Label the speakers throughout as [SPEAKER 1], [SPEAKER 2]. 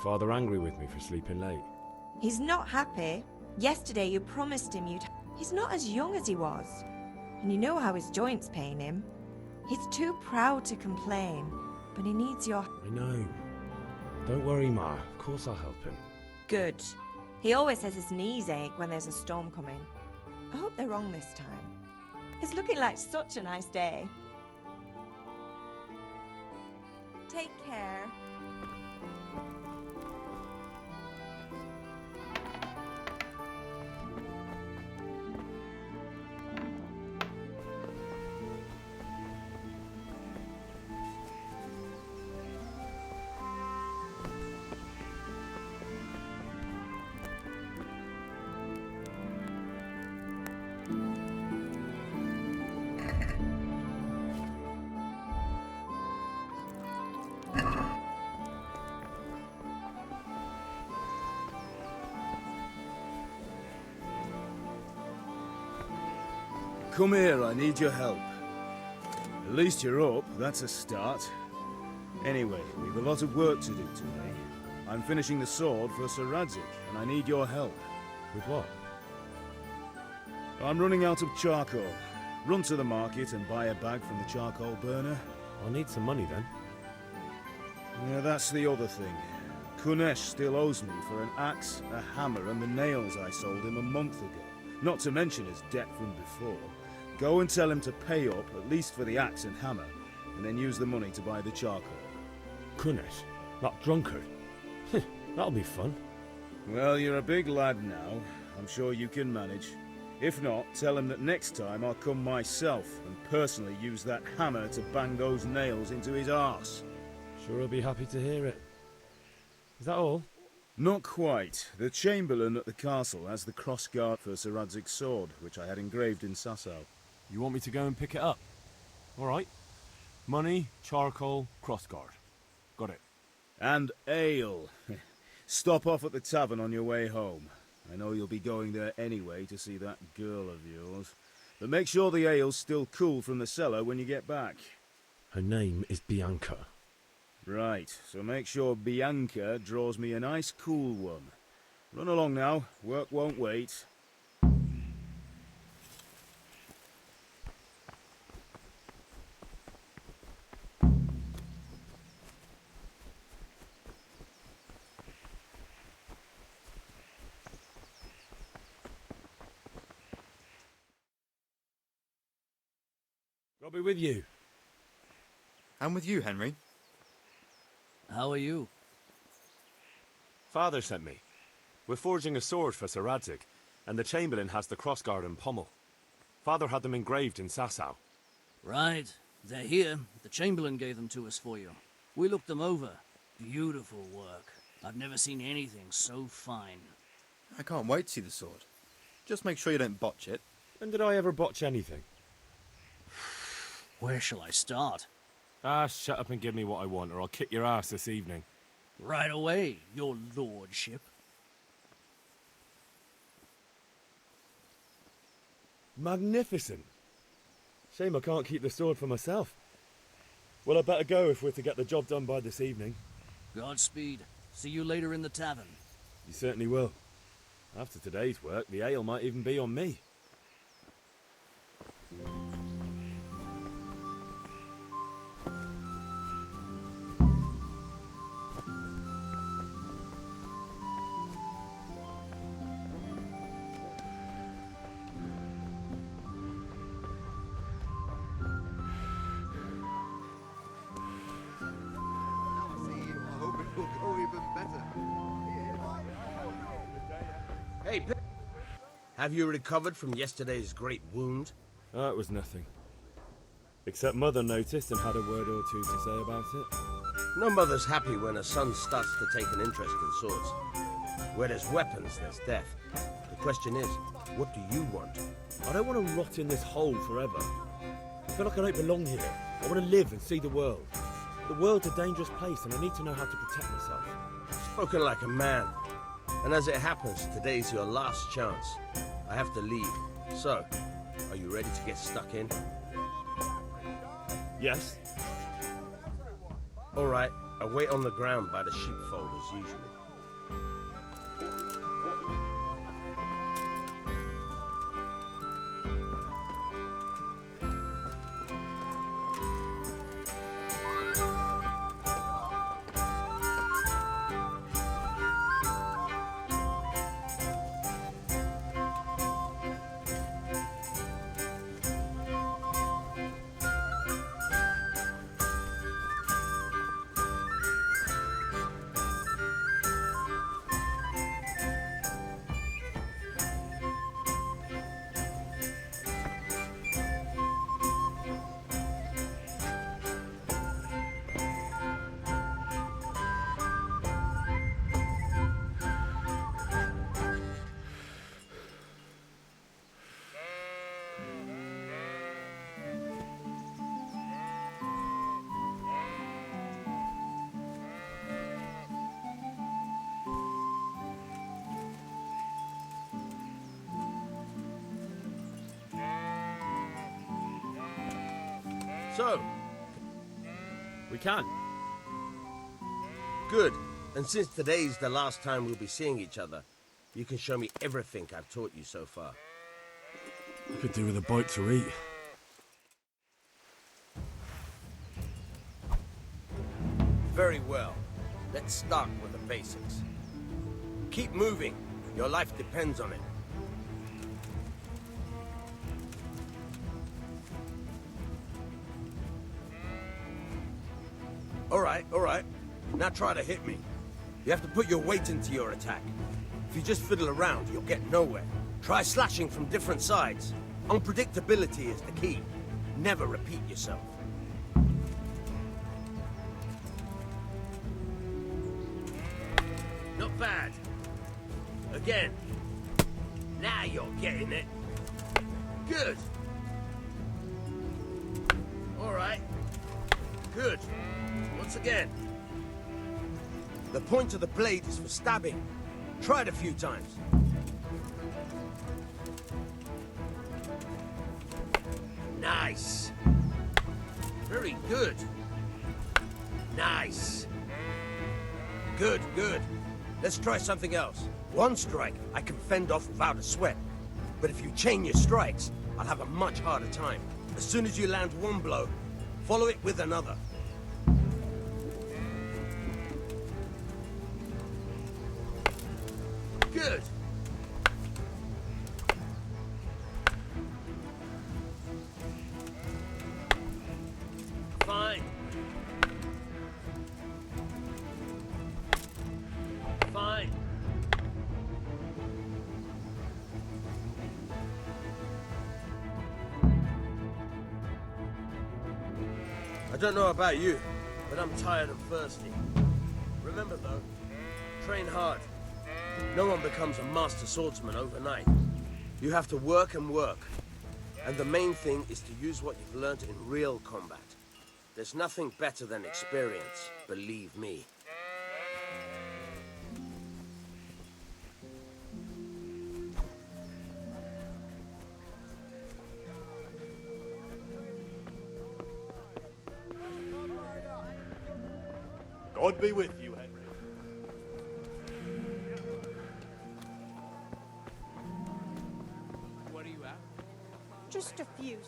[SPEAKER 1] Father angry with me for sleeping late?
[SPEAKER 2] He's not happy. Yesterday you promised him you'd... He's not as young as he was. And you know how his joints pain him. He's too proud to complain, but he needs your...
[SPEAKER 1] I know. Don't worry, Ma. Of course I'll help him.
[SPEAKER 2] Good. He always says his knees ache when there's a storm coming. I hope they're wrong this time. It's looking like such a nice day. Take care.
[SPEAKER 3] Come here, I need your help. At least you're up, that's a start. Anyway, we've a lot of work to do today. I'm finishing the sword for Sir Radzig, and I need your help.
[SPEAKER 1] With what?
[SPEAKER 3] I'm running out of charcoal. Run to the market and buy a bag from the charcoal burner.
[SPEAKER 1] I'll need some money then.
[SPEAKER 3] Yeah, that's the other thing. Kunesh still owes me for an axe, a hammer, and the nails I sold him a month ago. Not to mention his debt from before. Go and tell him to pay up, at least for the axe and hammer, and then use the money to buy the charcoal.
[SPEAKER 1] Kunesh? That drunkard? That'll be fun.
[SPEAKER 3] Well, you're a big lad now. I'm sure you can manage. If not, tell him that next time I'll come myself and personally use that hammer to bang those nails into his arse.
[SPEAKER 1] Sure he'll be happy to hear it. Is that all?
[SPEAKER 3] Not quite. The Chamberlain at the castle has the crossguard for Sir Radzig's sword, which I had engraved in Sasau.
[SPEAKER 1] You want me to go and pick it up? Alright. Money, charcoal, crossguard. Got it.
[SPEAKER 3] And ale. Stop off at the tavern on your way home. I know you'll be going there anyway to see that girl of yours. But make sure the ale's still cool from the cellar when you get back.
[SPEAKER 1] Her name is Bianca.
[SPEAKER 3] Right, so make sure Bianca draws me a nice cool one. Run along now, work won't wait.
[SPEAKER 1] I'll be with you.
[SPEAKER 4] I'm with you, Henry.
[SPEAKER 5] How are you?
[SPEAKER 1] Father sent me. We're forging a sword for Sir Radzig, and the Chamberlain has the crossguard and pommel. Father had them engraved in Sasau.
[SPEAKER 5] Right. They're here. The Chamberlain gave them to us for you. We looked them over. Beautiful work. I've never seen anything so fine.
[SPEAKER 4] I can't wait to see the sword. Just make sure you don't botch it.
[SPEAKER 1] When did I ever botch anything?
[SPEAKER 5] Where shall I start?
[SPEAKER 1] Ah, shut up and give me what I want, or I'll kick your ass this evening.
[SPEAKER 5] Right away, your lordship.
[SPEAKER 1] Magnificent. Shame I can't keep the sword for myself. Well, I better go if we're to get the job done by this evening.
[SPEAKER 5] Godspeed. See you later in the tavern.
[SPEAKER 1] You certainly will. After today's work, the ale might even be on me.
[SPEAKER 6] Hey, have you recovered from yesterday's great wound?
[SPEAKER 1] That was nothing. Except Mother noticed and had a word or two to say about it.
[SPEAKER 6] No mother's happy when a son starts to take an interest in swords. Where there's weapons, there's death. The question is, what do you want?
[SPEAKER 1] I don't want to rot in this hole forever. I feel like I don't belong here. I want to live and see the world. The world's a dangerous place and I need to know how to protect myself.
[SPEAKER 6] Spoken like a man. And as it happens, today's your last chance. I have to leave. So, are you ready to get stuck in?
[SPEAKER 1] Yes.
[SPEAKER 6] All right, I wait on the ground by the sheepfold as usual. So,
[SPEAKER 1] We can.
[SPEAKER 6] good. And since today's the last time we'll be seeing each other, you can show me everything I've taught you so far.
[SPEAKER 1] I could do with a bite to eat.
[SPEAKER 6] Very well. Let's start with the basics. Keep moving. Your life depends on it. All right. Now try to hit me. You have to put your weight into your attack. If you just fiddle around, you'll get nowhere. Try slashing from different sides. Unpredictability is the key. Never repeat yourself. Not bad. Again. Now you're getting it. Good. All right. Good. Once again. The point of the blade is for stabbing. Try it a few times. Nice. Very good. Nice. Good, good. Let's try something else. One strike I can fend off without a sweat. But if you chain your strikes, I'll have a much harder time. As soon as you land one blow, follow it with another. Good. Fine. Fine. I don't know about you, but I'm tired and thirsty. Remember though, train hard. No one becomes a master swordsman overnight. You have to work and work. And the main thing is to use what you've learned in real combat. There's nothing better than experience, believe me.
[SPEAKER 7] God be with you, Henry.
[SPEAKER 8] What are you at?
[SPEAKER 9] Just a few.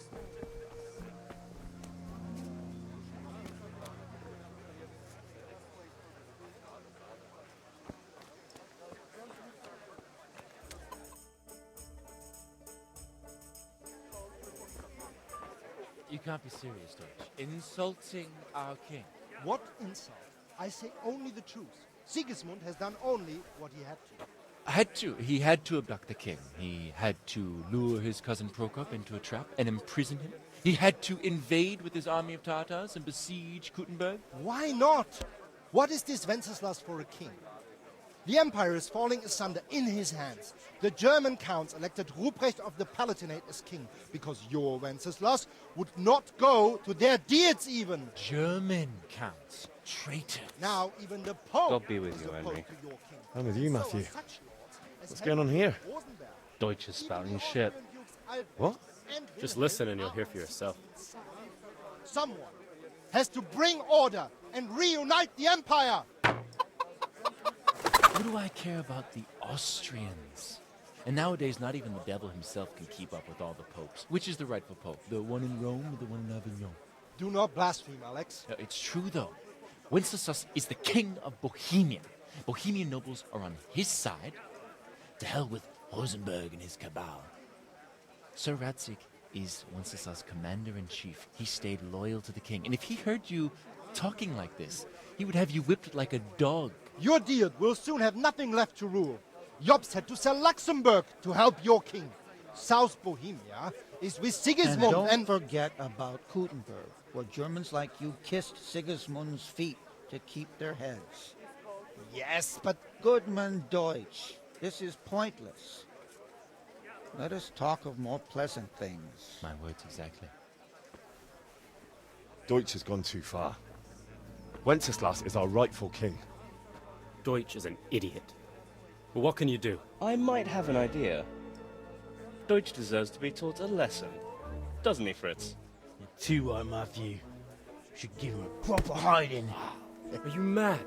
[SPEAKER 8] You can't be serious, Deutsch. Insulting our king.
[SPEAKER 10] What insult? I say only the truth. Sigismund has done only what he had to.
[SPEAKER 8] He had to abduct the king. He had to lure his cousin Prokop into a trap and imprison him. He had to invade with his army of Tatars and besiege Kuttenberg.
[SPEAKER 10] Why not? What is this Wenceslas for a king? The empire is falling asunder in his hands. The German counts elected Ruprecht of the Palatinate as king because your Wenceslas would not go to their deeds even.
[SPEAKER 8] German counts. Traitors.
[SPEAKER 10] Now even the Pope
[SPEAKER 11] God be with
[SPEAKER 10] is
[SPEAKER 11] you,
[SPEAKER 10] opposed
[SPEAKER 11] Henry.
[SPEAKER 10] to your king.
[SPEAKER 1] I'm with you,
[SPEAKER 10] So are
[SPEAKER 1] Matthew.
[SPEAKER 10] such lords as
[SPEAKER 1] What's going on here?
[SPEAKER 10] Rosenberg.
[SPEAKER 11] Deutsch is spouting shit.
[SPEAKER 1] What?
[SPEAKER 10] And
[SPEAKER 11] Just listen and you'll hear for yourself.
[SPEAKER 10] Someone has to bring order and reunite the Empire.
[SPEAKER 8] What do I care about the Austrians? And nowadays, not even the devil himself can keep up with all the popes. Which is the rightful pope? The one in Rome or the one in Avignon?
[SPEAKER 10] Do not blaspheme, Alex.
[SPEAKER 8] It's true, though. Wenceslas is the king of Bohemia. Bohemian nobles are on his side. To hell with Rosenberg and his cabal. Sir Radzig is Wenceslas' commander-in-chief. He stayed loyal to the king. And if he heard you talking like this, he would have you whipped like a dog.
[SPEAKER 10] Your dear will soon have nothing left to rule. Jobst had to sell Luxembourg to help your king. South Bohemia is with Sigismund
[SPEAKER 12] and don't forget about Kuttenberg, where Germans like you kissed Sigismund's feet to keep their heads.
[SPEAKER 10] Yes, but...
[SPEAKER 12] Goodman Deutsch, this is pointless. Let us talk of more pleasant things.
[SPEAKER 8] My words exactly.
[SPEAKER 13] Deutsch has gone too far. Wenceslas is our rightful king.
[SPEAKER 14] Deutsch is an idiot. But what can you do?
[SPEAKER 15] I might have an idea. Deutsch deserves to be taught a lesson. Doesn't he, Fritz?
[SPEAKER 16] You're too right, Matthew. Should give him a proper hiding.
[SPEAKER 14] Are you mad?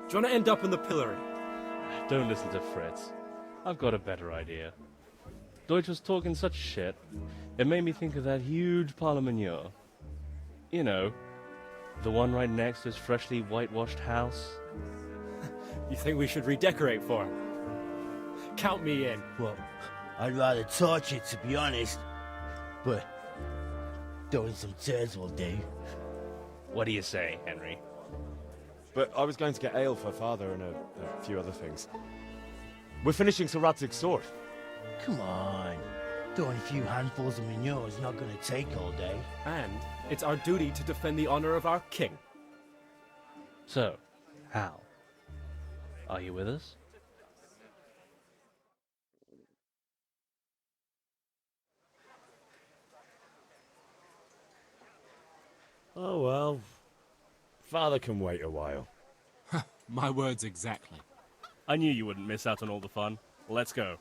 [SPEAKER 14] Do you want to end up in the pillory?
[SPEAKER 15] Don't listen to Fritz. I've got a better idea. Deutsch was talking such shit, it made me think of that huge parliament. You know, the one right next to his freshly whitewashed house.
[SPEAKER 14] You think we should redecorate for him? Count me in.
[SPEAKER 16] Well, I'd rather torch it, to be honest. But throwing some turds will do.
[SPEAKER 15] What do you say, Henry?
[SPEAKER 13] But I was going to get ale for father and a few other things. We're finishing Sir Radzig's sword.
[SPEAKER 16] Come on. Throwing a few handfuls of manure is not going to take all day.
[SPEAKER 14] And it's our duty to defend the honor of our king.
[SPEAKER 15] So, Hal, are you with us?
[SPEAKER 13] Oh well. Father can wait a while.
[SPEAKER 14] My words exactly.
[SPEAKER 15] I knew you wouldn't miss out on all the fun. Let's go.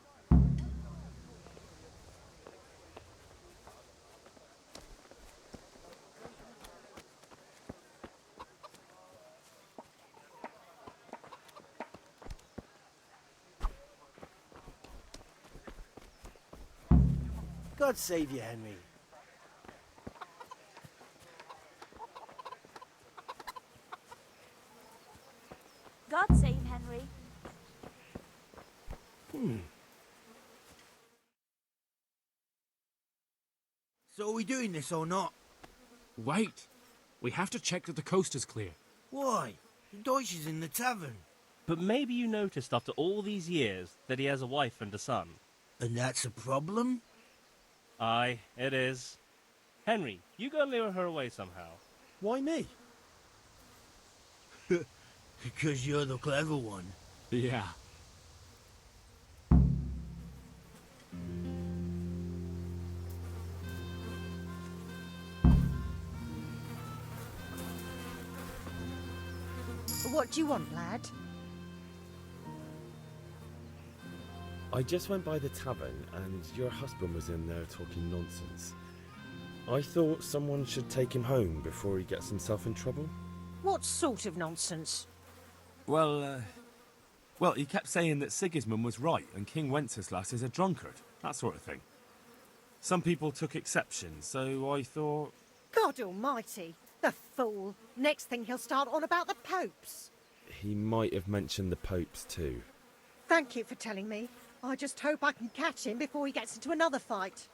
[SPEAKER 16] God save you, Henry.
[SPEAKER 9] God save Henry.
[SPEAKER 16] So are we doing this or not?
[SPEAKER 14] Wait. We have to check that the coast is clear.
[SPEAKER 16] Why? The Deutsch is in the tavern.
[SPEAKER 15] But maybe you noticed after all these years that he has a wife and a son.
[SPEAKER 16] And that's a problem?
[SPEAKER 15] Aye, it is. Henry, you go and lure her away somehow.
[SPEAKER 14] Why me?
[SPEAKER 16] Because you're the clever one.
[SPEAKER 14] Yeah.
[SPEAKER 9] What do you want, lad?
[SPEAKER 1] I just went by the tavern and your husband was in there talking nonsense. I thought someone should take him home before he gets himself in trouble.
[SPEAKER 9] What sort of nonsense?
[SPEAKER 17] Well, he kept saying that Sigismund was right and King Wenceslas is a drunkard, that sort of thing. Some people took exception, so I thought...
[SPEAKER 9] God almighty, the fool. Next thing he'll start on about the popes.
[SPEAKER 1] He might have mentioned the popes too.
[SPEAKER 9] Thank you for telling me. I just hope I can catch him before he gets into another fight.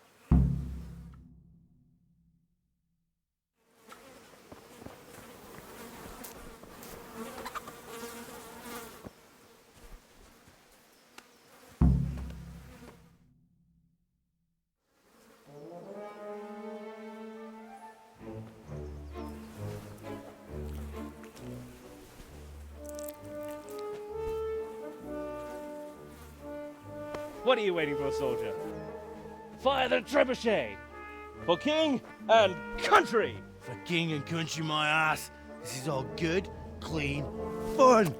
[SPEAKER 15] What are you waiting for, soldier? Fire the trebuchet! For king and country!
[SPEAKER 16] For king and country, my ass. This is all good, clean, fun.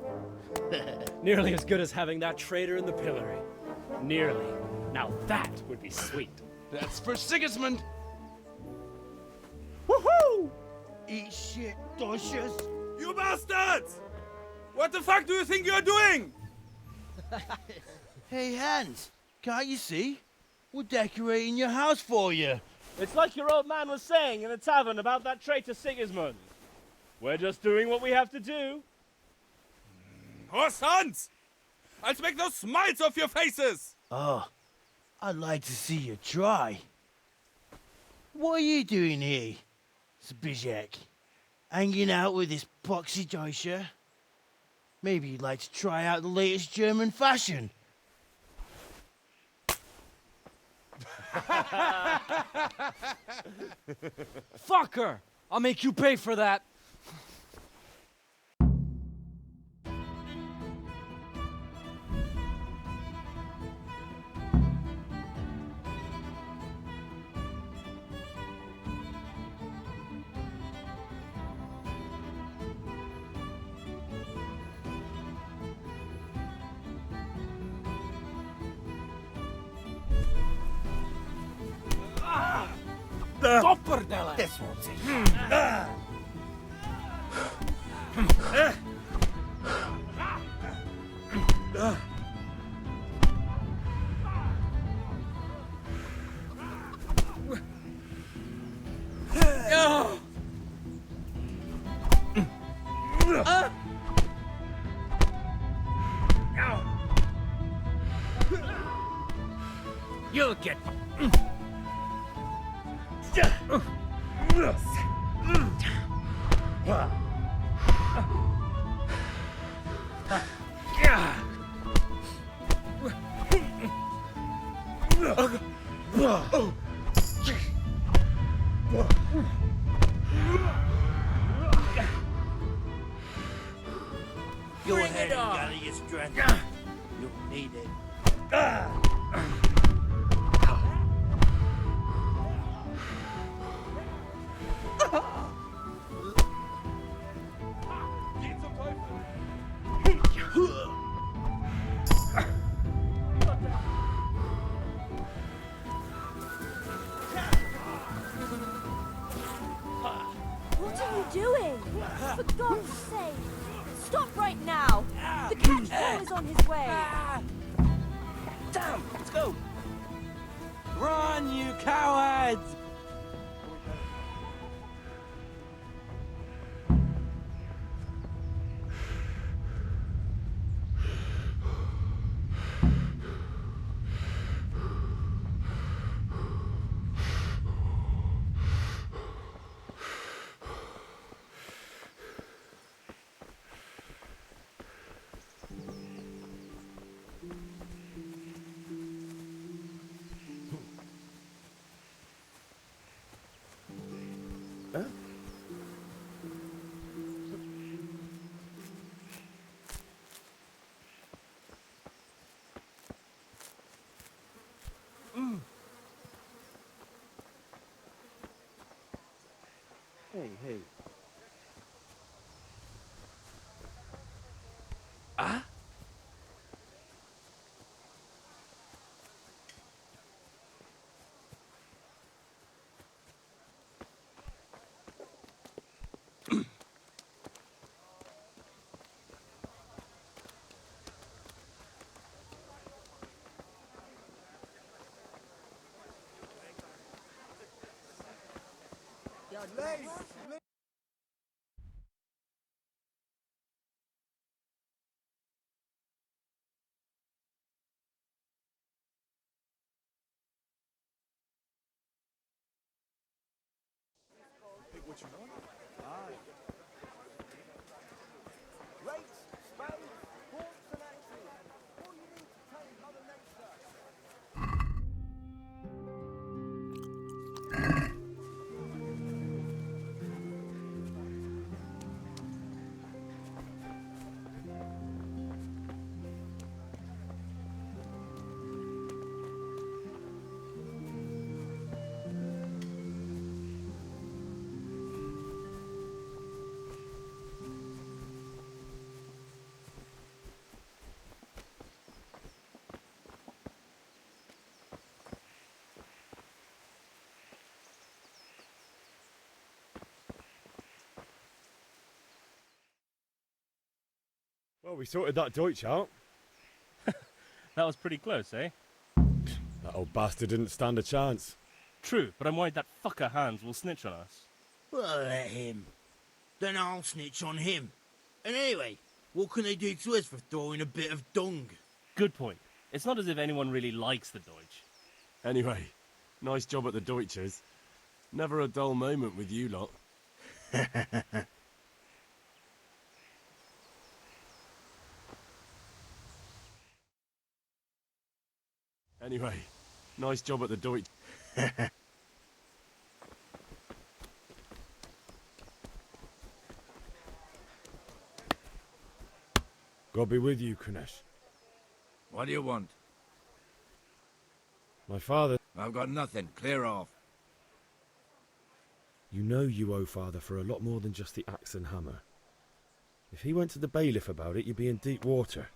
[SPEAKER 14] Nearly as good as having that traitor in the pillory. Nearly. Now that would be sweet.
[SPEAKER 8] That's for Sigismund!
[SPEAKER 14] Woohoo!
[SPEAKER 16] Eat shit, Deutsches.
[SPEAKER 17] You bastards! What the fuck do you think you're doing?
[SPEAKER 16] Hey, Hans, can't you see? We're decorating your house for you.
[SPEAKER 14] It's like your old man was saying in the tavern about that traitor Sigismund. We're just doing what we have to do.
[SPEAKER 17] Oh, sons! I'll make those smiles off your faces!
[SPEAKER 16] Oh, I'd like to see you try. What are you doing here, Zbigniew? Hanging out with this poxy Deutscher? Maybe you'd like to try out the latest German fashion.
[SPEAKER 14] Fucker! I'll make you pay for that. Dopperdelle!
[SPEAKER 16] This won't take
[SPEAKER 14] You'll get...
[SPEAKER 16] Go ahead and gather your strength. You'll need it.
[SPEAKER 18] What are you doing? For God's sake! Stop right now! The catchpole is on his way!
[SPEAKER 6] Damn! Let's go! Run, you cowards!
[SPEAKER 14] Hey.
[SPEAKER 6] Ah?
[SPEAKER 3] What you want? Aye. Rates, spades, forks and axes. All you need to tame Mother Nature.
[SPEAKER 13] Well, we sorted that Deutsch out.
[SPEAKER 15] That was pretty close, eh?
[SPEAKER 13] That old bastard didn't stand a chance.
[SPEAKER 15] True, but I'm worried that fucker Hans will snitch on us.
[SPEAKER 16] Well, let him. Then I'll snitch on him. And anyway, what can they do to us for throwing a bit of dung?
[SPEAKER 15] Good point. It's not as if anyone really likes the Deutsch.
[SPEAKER 17] Anyway, nice job at the Deutschers. Never a dull moment with you lot. Anyway, nice job at the Deutsch.
[SPEAKER 13] God be with you, Kunesh.
[SPEAKER 19] What do you want?
[SPEAKER 13] My father...
[SPEAKER 19] I've got nothing. Clear off.
[SPEAKER 1] You know you owe father for a lot more than just the axe and hammer. If he went to the bailiff about it, you'd be in deep water.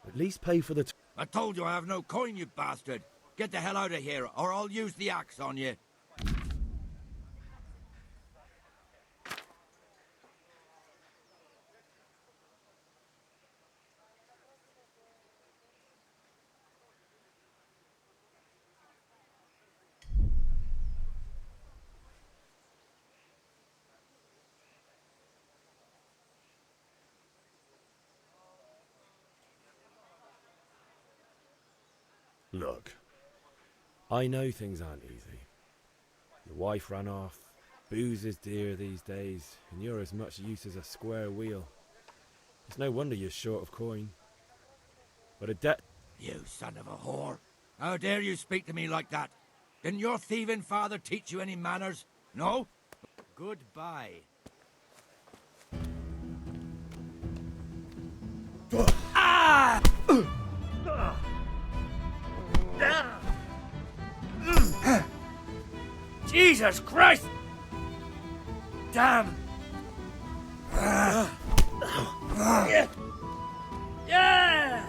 [SPEAKER 1] At least pay for the...
[SPEAKER 19] I told you I have no coin, you bastard. Get the hell out of here, or I'll use the axe on you.
[SPEAKER 1] Look, I know things aren't easy. Your wife ran off, booze is dear these days, and you're as much use as a square wheel. It's no wonder you're short of coin. But a debt...
[SPEAKER 19] You son of a whore. How dare you speak to me like that? Didn't your thieving father teach you any manners? No? Goodbye.
[SPEAKER 16] Ah! Jesus Christ! Damn! Yeah! Yeah!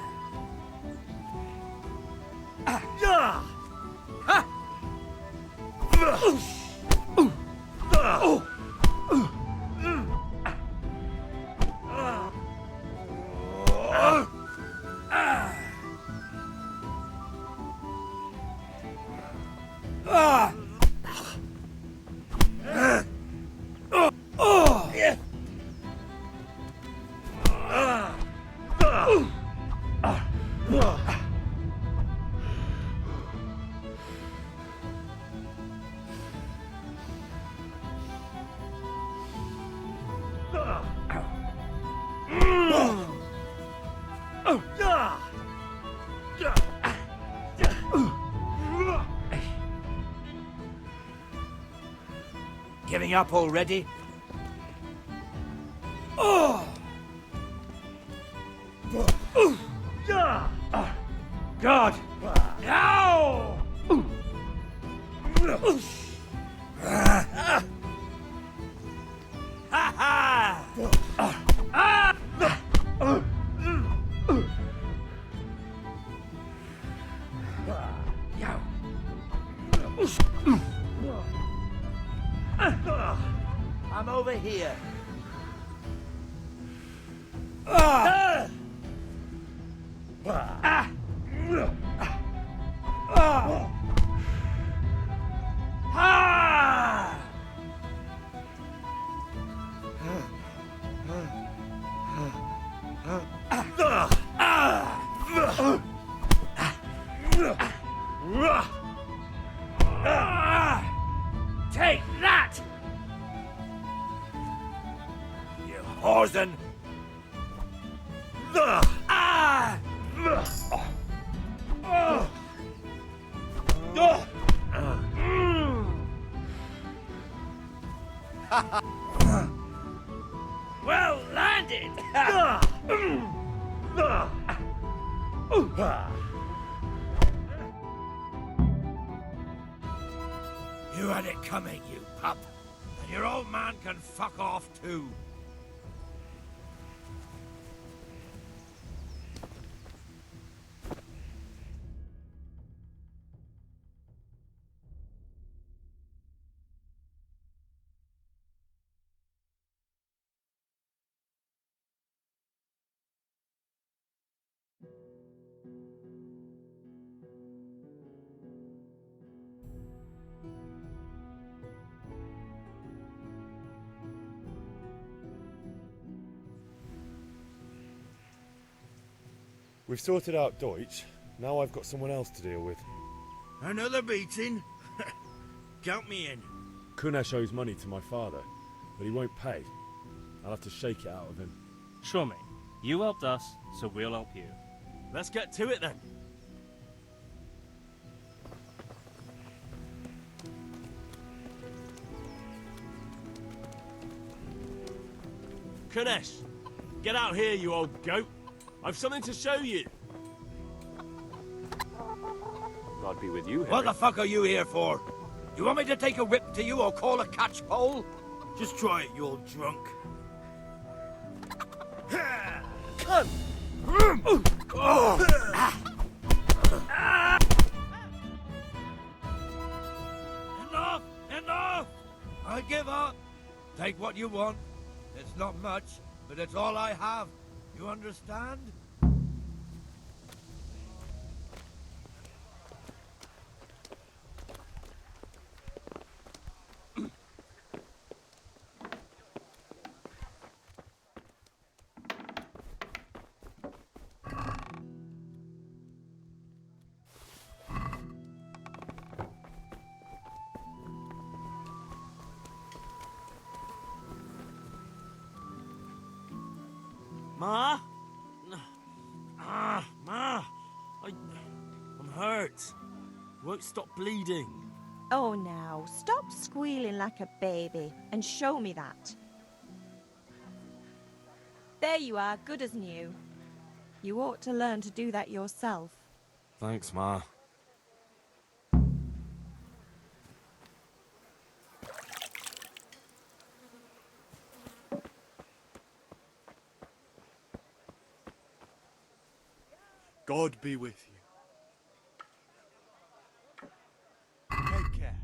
[SPEAKER 16] Ha!
[SPEAKER 19] Giving up already?
[SPEAKER 16] Oh! God! Ow! Ha ha!
[SPEAKER 19] I'm over here.
[SPEAKER 16] Take that!
[SPEAKER 19] You whoreson!
[SPEAKER 16] Ah! Well landed!
[SPEAKER 19] You had it coming, you pup. And your old man can fuck off too.
[SPEAKER 1] We've sorted out Deutsch. Now I've got someone else to deal with.
[SPEAKER 19] Another beating? Count me in.
[SPEAKER 1] Kunesh owes money to my father, but he won't pay. I'll have to shake it out of him.
[SPEAKER 15] Sure, mate. You helped us, so we'll help you.
[SPEAKER 17] Let's get to it then. Kunesh, get out here, you old goat. I've something to show you. God be with you, Harry.
[SPEAKER 19] What the fuck are you here for? You want me to take a whip to you or call a catch pole? Just try it, you old drunk. Enough! Enough! I give up. Take what you want. It's not much, but it's all I have. You understand?
[SPEAKER 17] Ma? Ma! I'm hurt. Won't stop bleeding.
[SPEAKER 2] Oh, now, stop squealing like a baby and show me that. There you are, good as new. You ought to learn to do that yourself.
[SPEAKER 17] Thanks, Ma.
[SPEAKER 7] God be with you. Take care.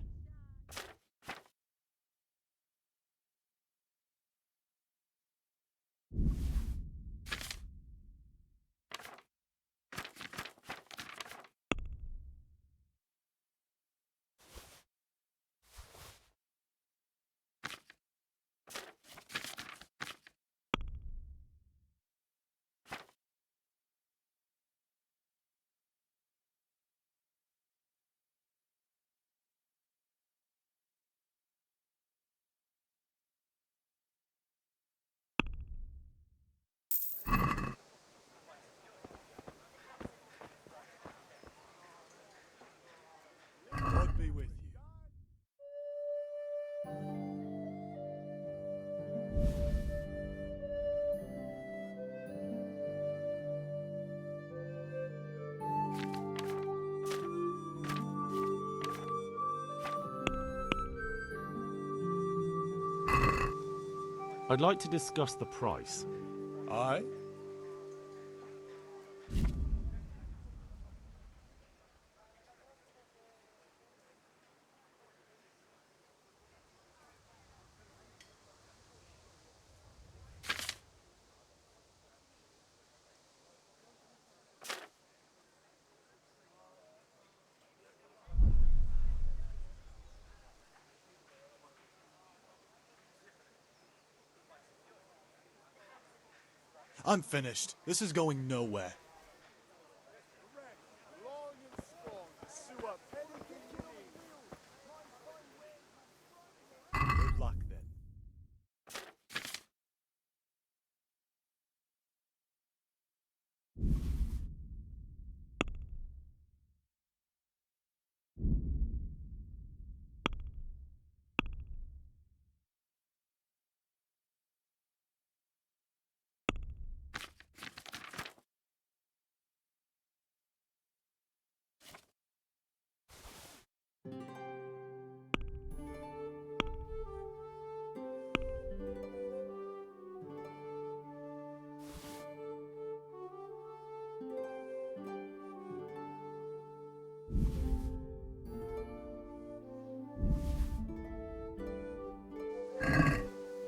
[SPEAKER 7] God be with you.
[SPEAKER 17] I'd like to discuss the price.
[SPEAKER 7] Aye? I'm finished. This is going nowhere. Good luck then.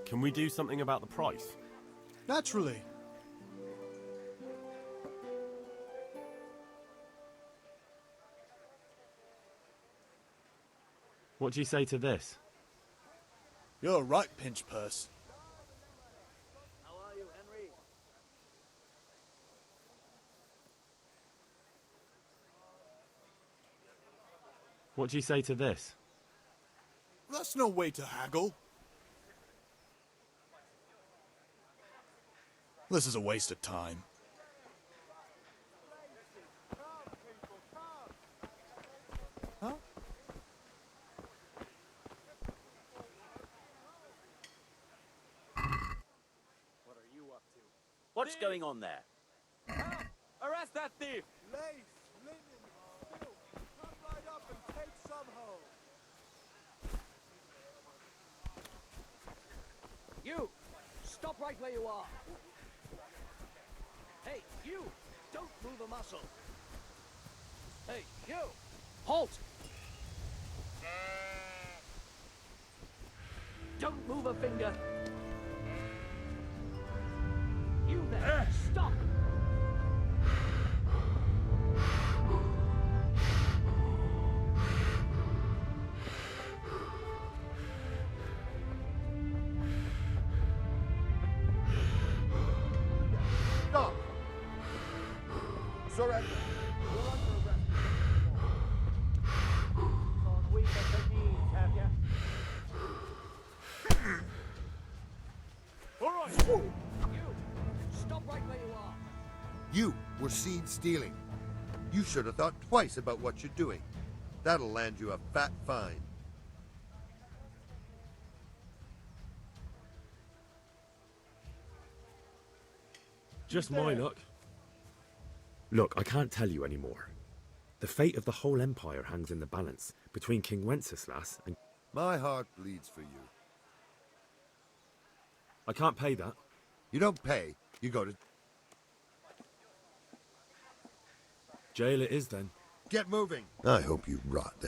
[SPEAKER 17] Can we do something about the price?
[SPEAKER 7] Naturally.
[SPEAKER 17] What do you say to this?
[SPEAKER 7] You're right, Pinch Purse.
[SPEAKER 6] How are you, Henry?
[SPEAKER 17] What do you say to this?
[SPEAKER 7] That's no way to haggle. This is a waste of time. Huh?
[SPEAKER 20] What are you up to? What's going on there?
[SPEAKER 17] Arrest that thief!
[SPEAKER 7] Lace, linen, silk. Come right up and take some home.
[SPEAKER 5] You! Stop right where you are! Hey, you! Don't move a muscle! Hey, you! Halt! Don't move a finger! You there! Stop!
[SPEAKER 6] Stop! Surrender. You're under arrest.
[SPEAKER 20] Thought we got the knees, have ya?
[SPEAKER 6] All right.
[SPEAKER 5] You! Stop right where you are!
[SPEAKER 21] You were seen stealing.
[SPEAKER 6] You should have thought twice about what you're doing. That'll land you a fat fine.
[SPEAKER 1] Just my luck. Look, I can't tell you anymore. The fate of the whole empire hangs in the balance between King Wenceslas and...
[SPEAKER 21] My heart bleeds for you.
[SPEAKER 1] I can't pay that.
[SPEAKER 21] You don't pay, you go to...
[SPEAKER 1] Jail it is then.
[SPEAKER 21] Get moving. I hope you rot.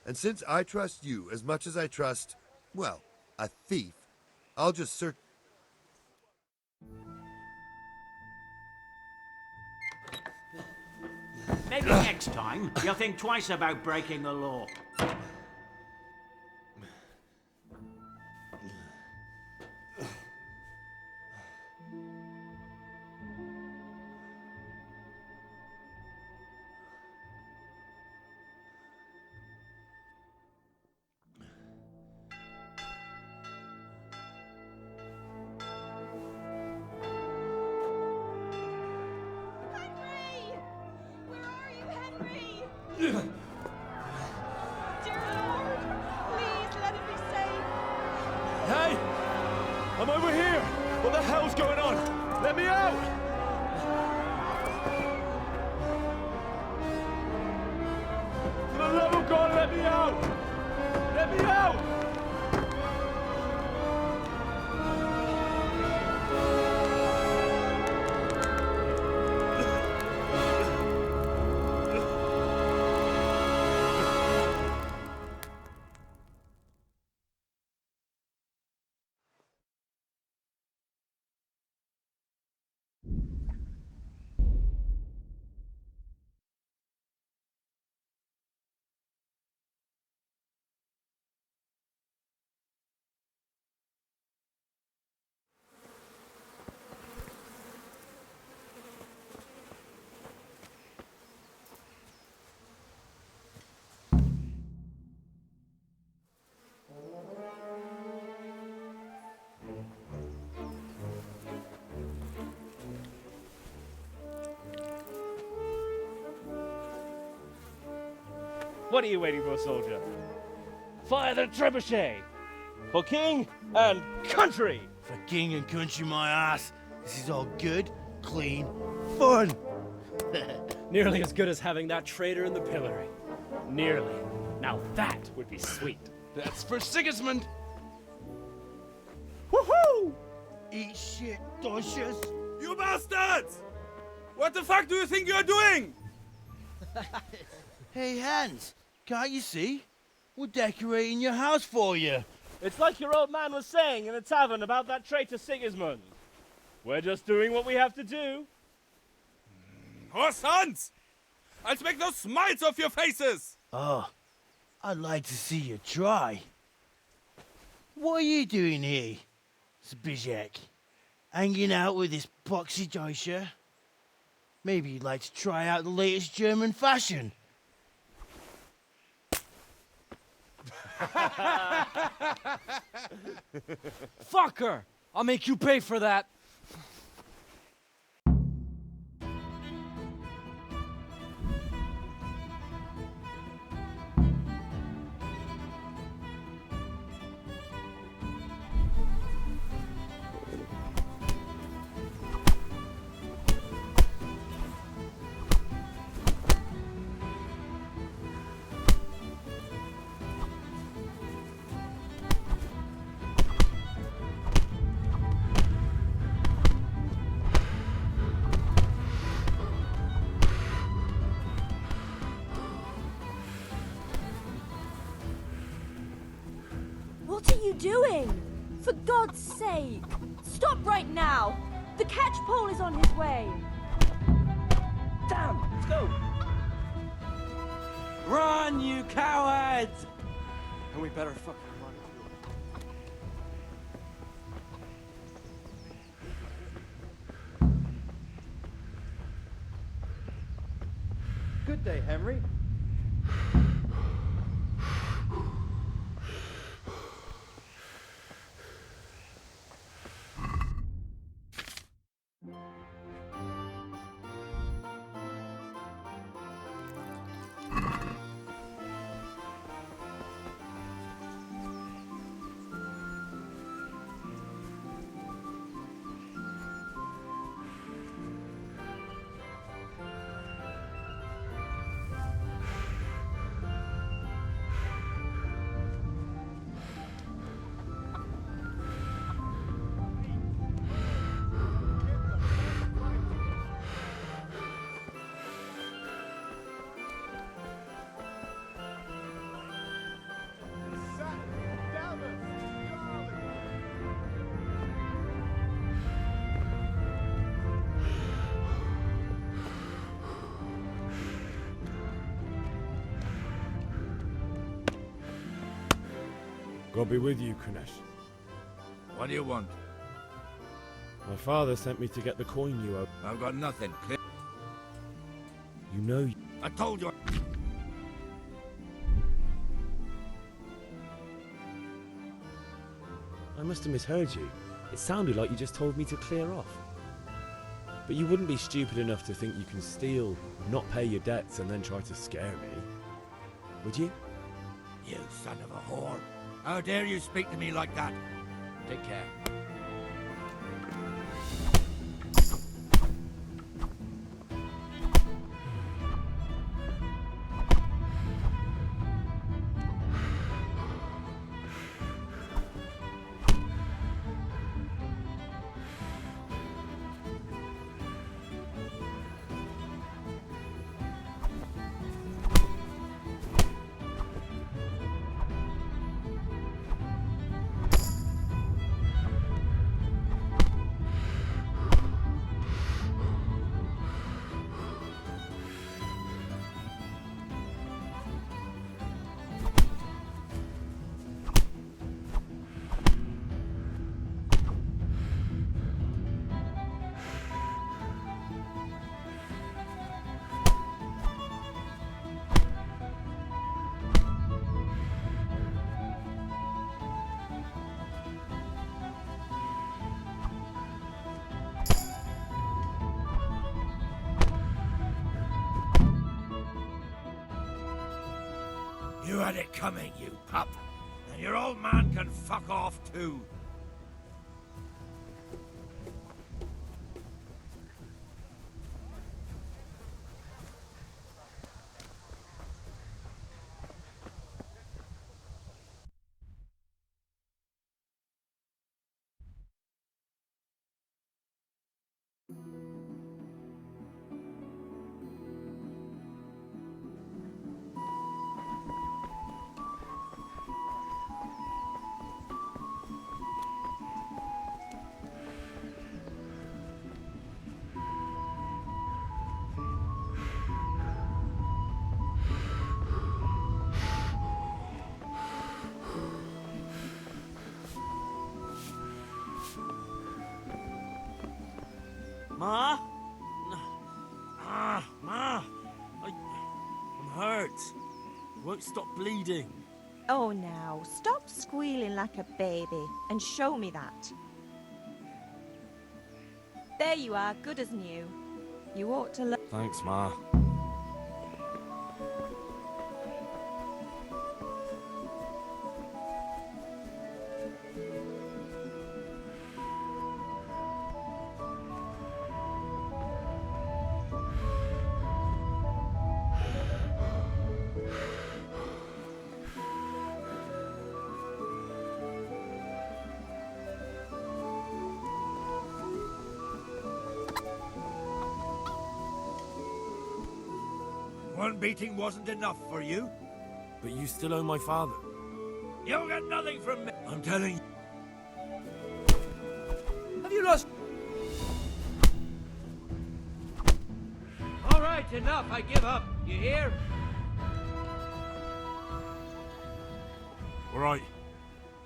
[SPEAKER 21] And since I trust you as much as I trust, well, a thief, I'll just search...
[SPEAKER 19] Maybe next time you'll think twice about breaking the law.
[SPEAKER 2] Dear Lord, please let him be safe.
[SPEAKER 13] Hey! I'm over here! What the hell's going on? Let me out! For the love of God, let me out! Let me out!
[SPEAKER 14] What are you waiting for, soldier? Fire the trebuchet! For king and country!
[SPEAKER 16] For king and country, my ass. This is all good, clean, fun.
[SPEAKER 22] Nearly as good as having that traitor in the pillory. Nearly. Now that would be sweet.
[SPEAKER 16] That's for Sigismund.
[SPEAKER 22] Woohoo!
[SPEAKER 16] Eat shit, Docious.
[SPEAKER 17] You bastards! What the fuck do you think you're doing?
[SPEAKER 16] Hey, Hans, can't you see? We're decorating your house for you.
[SPEAKER 14] It's like your old man was saying in the tavern about that traitor Sigismund. We're just doing what we have to do.
[SPEAKER 17] Oh, sons! I'll make those smiles off your faces!
[SPEAKER 16] Oh, I'd like to see you try. What are you doing here, Zbigniew? Hanging out with this boxy Deutscher? Maybe you'd like to try out the latest German fashion.
[SPEAKER 22] Fucker! I'll make you pay for that.
[SPEAKER 18] What are you doing? For God's sake! Stop right now! The catch pole is on his way!
[SPEAKER 19] Damn! Let's go! Run, you cowards!
[SPEAKER 22] And we better fucking run.
[SPEAKER 4] Good day, Henry.
[SPEAKER 1] God be with you, Kunesh.
[SPEAKER 19] What do you want?
[SPEAKER 1] My father sent me to get the coin you owe.
[SPEAKER 19] I've got nothing. Clear.
[SPEAKER 1] You know...
[SPEAKER 19] I told you.
[SPEAKER 1] I must have misheard you. It sounded like you just told me to clear off. But you wouldn't be stupid enough to think you can steal, not pay your debts, and then try to scare me. Would you?
[SPEAKER 19] You son of a whore. How dare you speak to me like that? Take care. You had it coming, you pup. And your old man can fuck off too.
[SPEAKER 17] Ma? Ma! I'm hurt. It won't stop bleeding.
[SPEAKER 2] Oh, now, stop squealing like a baby and show me that. There you are, good as new. You ought to learn.
[SPEAKER 17] Thanks, Ma.
[SPEAKER 19] One beating wasn't enough for you?
[SPEAKER 17] But you still owe my father.
[SPEAKER 19] You'll get nothing from me. I'm telling you.
[SPEAKER 4] Have you lost? All right, enough. I give up. You hear?
[SPEAKER 17] All right.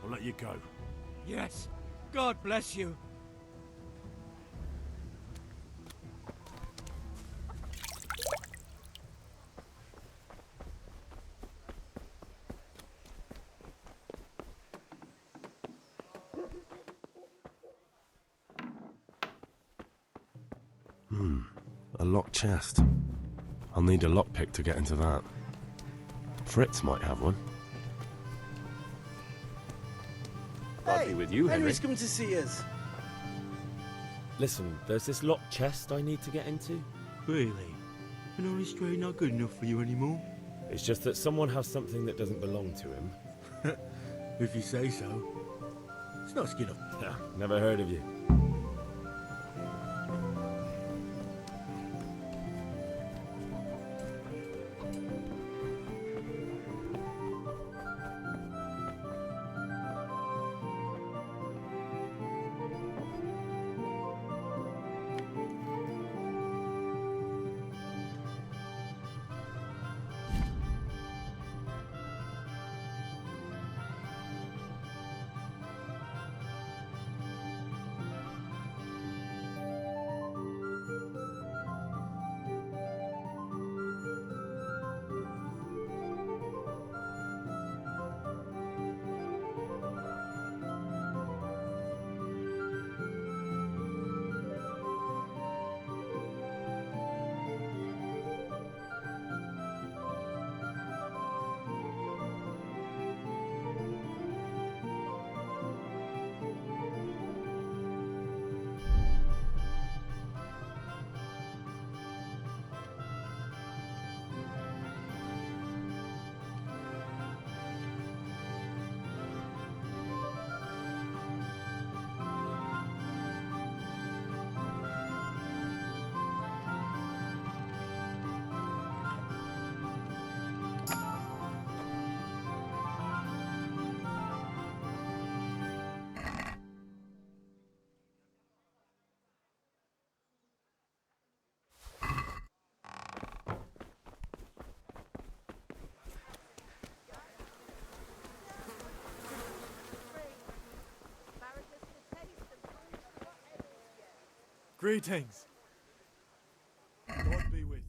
[SPEAKER 17] I'll let you go.
[SPEAKER 4] Yes. God bless you.
[SPEAKER 17] A locked chest. I'll need a lockpick to get into that. Fritz might have one.
[SPEAKER 13] God be with you, Henry.
[SPEAKER 22] Henry's coming to see us.
[SPEAKER 1] Listen, there's this locked chest I need to get into.
[SPEAKER 10] Really? And Henry Stray not good enough for you anymore?
[SPEAKER 1] It's just that someone has something that doesn't belong to him.
[SPEAKER 10] If you say so. It's not skin up.
[SPEAKER 1] Never heard of you.
[SPEAKER 7] Greetings. God be with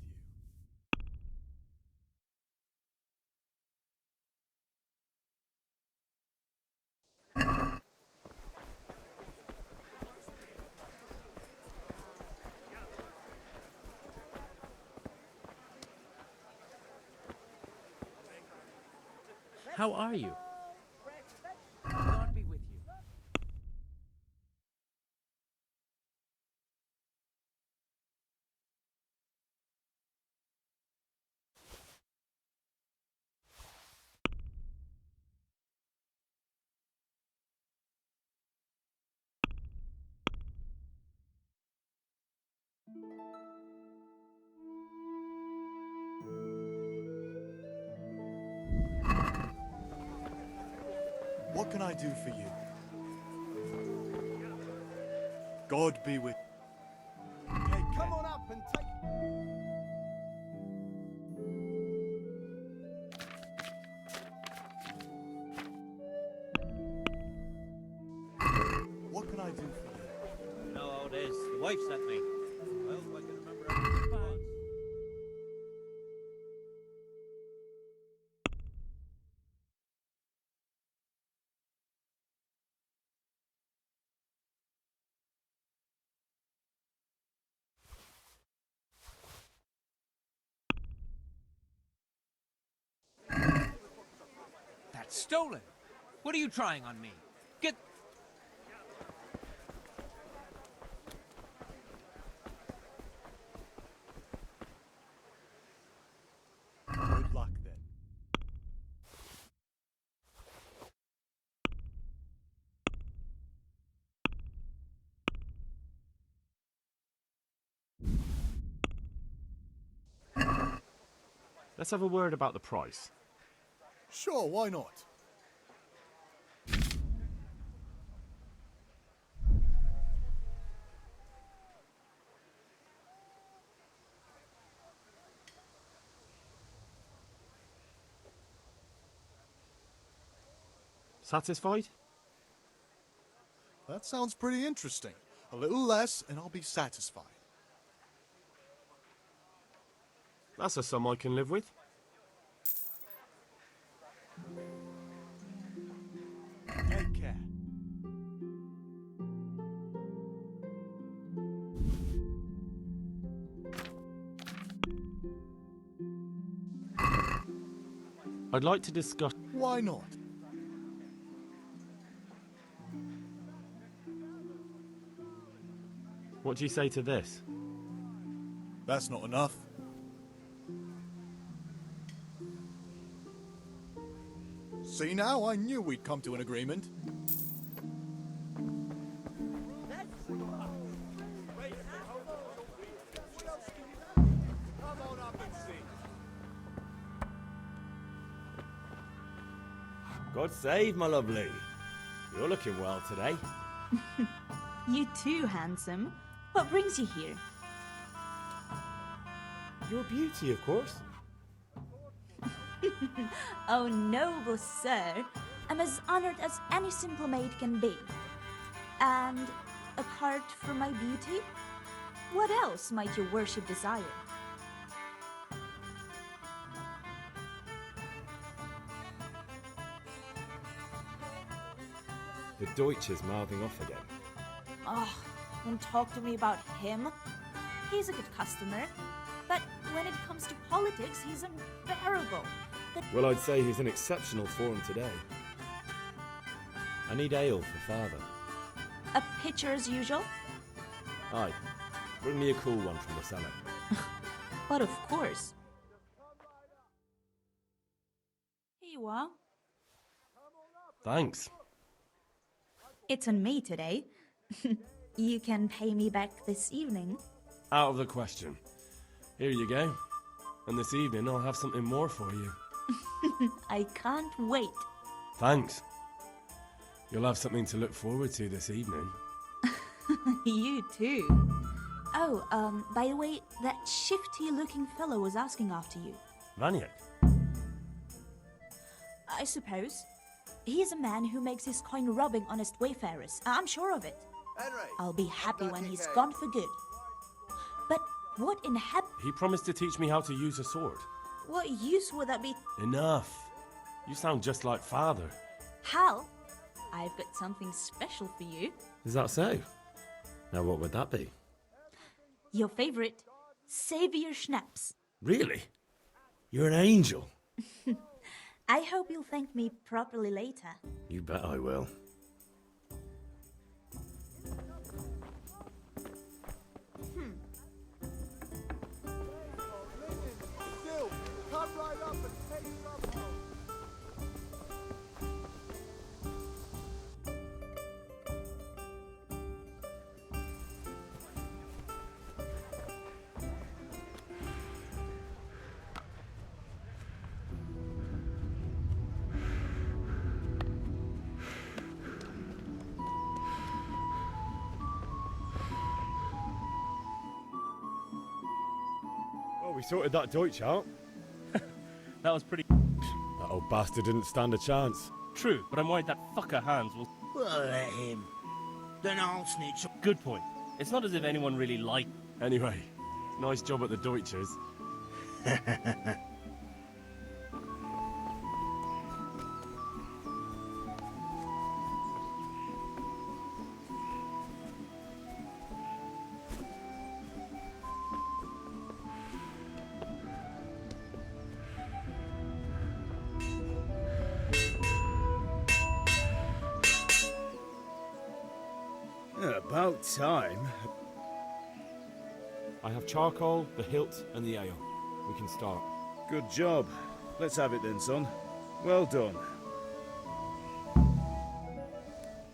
[SPEAKER 7] you.
[SPEAKER 22] How are you? God be with you.
[SPEAKER 7] What can I do for you? God be with you. Okay, come on up and take... What can I do for you?
[SPEAKER 4] You know how it is. The wife sent me. Well, I can remember everything once.
[SPEAKER 19] stolen. What are you trying on me? Get...
[SPEAKER 7] Good luck then.
[SPEAKER 17] Let's have a word about the price.
[SPEAKER 7] Sure, why not?
[SPEAKER 17] Satisfied?
[SPEAKER 7] That sounds pretty interesting. A little less and I'll be satisfied.
[SPEAKER 17] That's a sum I can live with.
[SPEAKER 7] Take care.
[SPEAKER 17] I'd like to discuss...
[SPEAKER 7] Why not?
[SPEAKER 17] What do you say to this?
[SPEAKER 7] That's not enough. See now, I knew we'd come to an agreement.
[SPEAKER 1] God save, my lovely. You're looking well today.
[SPEAKER 11] You too, handsome. What brings you here?
[SPEAKER 1] Your beauty, of course.
[SPEAKER 11] Oh, noble sir. I'm as honored as any simple maid can be. And apart from my beauty, what else might your worship desire?
[SPEAKER 1] The Deutsch is mouthing off again.
[SPEAKER 11] Oh, don't talk to me about him. He's a good customer. But when it comes to politics, he's unbearable.
[SPEAKER 1] Well, I'd say he's in exceptional form today. I need ale for father.
[SPEAKER 11] A pitcher as usual?
[SPEAKER 1] Aye. Bring me a cool one from the cellar.
[SPEAKER 11] But of course. Here you are.
[SPEAKER 17] Thanks.
[SPEAKER 11] It's on me today. You can pay me back this evening.
[SPEAKER 17] Out of the question. Here you go. And this evening I'll have something more for you.
[SPEAKER 11] I can't wait.
[SPEAKER 17] Thanks. You'll have something to look forward to this evening.
[SPEAKER 11] You too. Oh, by the way, that shifty-looking fellow was asking after you.
[SPEAKER 17] Vaniak?
[SPEAKER 11] I suppose. He's a man who makes his coin robbing honest wayfarers. I'm sure of it. I'll be happy when he's gone for good. But what in
[SPEAKER 17] He promised to teach me how to use a sword.
[SPEAKER 11] what use would that be?
[SPEAKER 17] Enough. You sound just like father.
[SPEAKER 11] Hal, I've got something special for you.
[SPEAKER 1] Is that so? Now what would that be?
[SPEAKER 11] Your favorite, Savior Schnapps.
[SPEAKER 1] Really? You're an angel.
[SPEAKER 11] I hope you'll thank me properly later.
[SPEAKER 1] You bet I will.
[SPEAKER 7] Still, come right up and take some home.
[SPEAKER 1] Well, we sorted that Deutsch out.
[SPEAKER 15] That was pretty...
[SPEAKER 1] That old bastard didn't stand a chance.
[SPEAKER 15] True, but I'm worried that fucker Hans will...
[SPEAKER 16] Well, let him. Then I'll snitch.
[SPEAKER 15] Good point. It's not as if anyone really liked...
[SPEAKER 17] Anyway, nice job at the Deutschers.
[SPEAKER 3] time.
[SPEAKER 1] I have charcoal, the hilt, and the ale. We can start.
[SPEAKER 3] Good job. Let's have it then, son. Well done.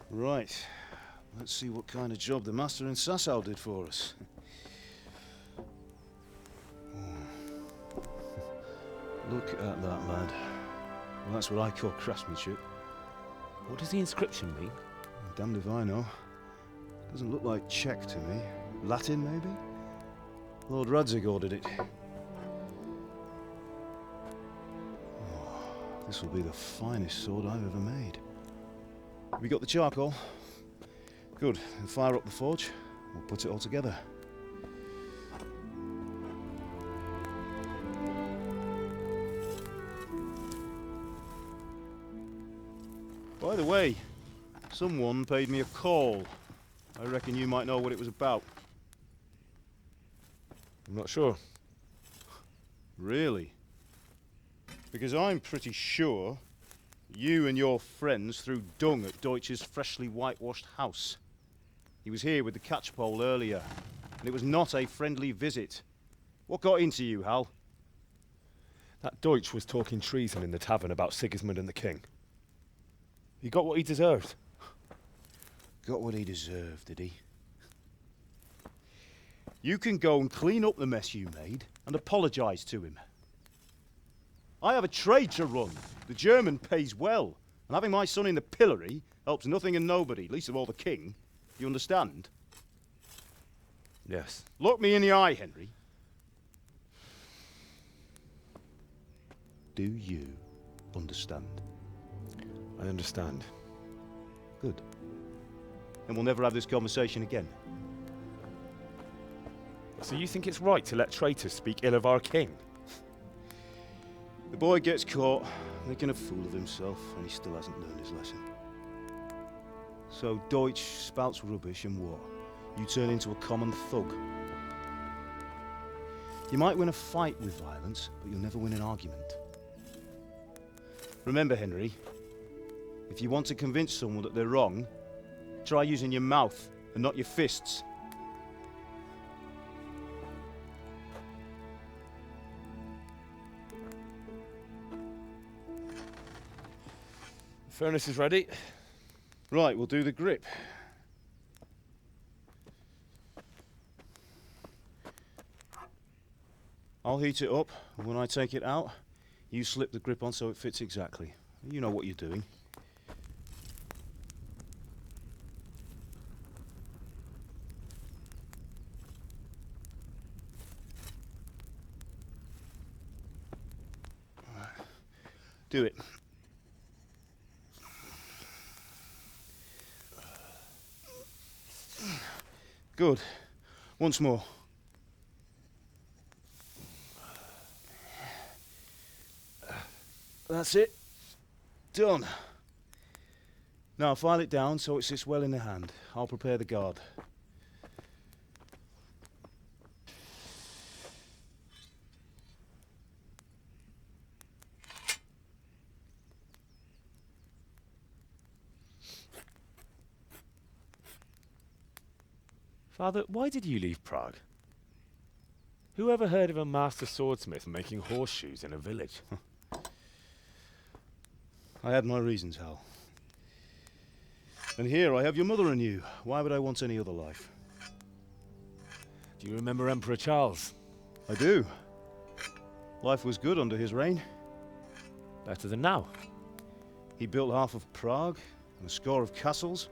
[SPEAKER 3] Right. Let's see what kind of job the master in Sasau did for us. Look at that, lad. Well, that's what I call craftsmanship.
[SPEAKER 1] What does the inscription mean?
[SPEAKER 3] Damned if I know. Doesn't look like Czech to me. Latin, maybe? Lord Radzig ordered it. Oh, this will be the finest sword I've ever made. Have you got the charcoal? Good. Then fire up the forge. We'll put it all together. By the way, someone paid me a call. I reckon you might know what it was about.
[SPEAKER 1] I'm not sure.
[SPEAKER 3] Really? Because I'm pretty sure you and your friends threw dung at Deutsch's freshly whitewashed house. He was here with the catchpole earlier, and it was not a friendly visit. What got into you, Hal?
[SPEAKER 1] That Deutsch was talking treason in the tavern about Sigismund and the king. He got what he deserved.
[SPEAKER 3] Got what he deserved, did he? You can go and clean up the mess you made and apologise to him. I have a trade to run. The German pays well, and having my son in the pillory helps nothing and nobody, least of all the king. You understand?
[SPEAKER 1] Yes.
[SPEAKER 3] Look me in the eye, Henry. Do you understand?
[SPEAKER 1] I understand.
[SPEAKER 3] Good. Then we'll never have this conversation again.
[SPEAKER 1] So you think it's right to let traitors speak ill of our king?
[SPEAKER 3] The boy gets caught, making a fool of himself, and he still hasn't learned his lesson. So Deutsch spouts rubbish, and what? You turn into a common thug. You might win a fight with violence, but you'll never win an argument. Remember, Henry, if you want to convince someone that they're wrong, try using your mouth and not your fists.
[SPEAKER 1] The furnace is ready.
[SPEAKER 3] Right, we'll do the grip. I'll heat it up, and when I take it out, you slip the grip on so it fits exactly. You know what you're doing. Do it. Good. Once more. That's it. Done. Now file it down so it sits well in the hand. I'll prepare the guard.
[SPEAKER 1] Father, why did you leave Prague? Who ever heard of a master swordsmith making horseshoes in a village?
[SPEAKER 3] I had my reasons, Hal. And here I have your mother and you. Why would I want any other life?
[SPEAKER 1] Do you remember Emperor Charles?
[SPEAKER 3] I do. Life was good under his reign.
[SPEAKER 1] Better than now.
[SPEAKER 3] He built half of Prague and a score of castles,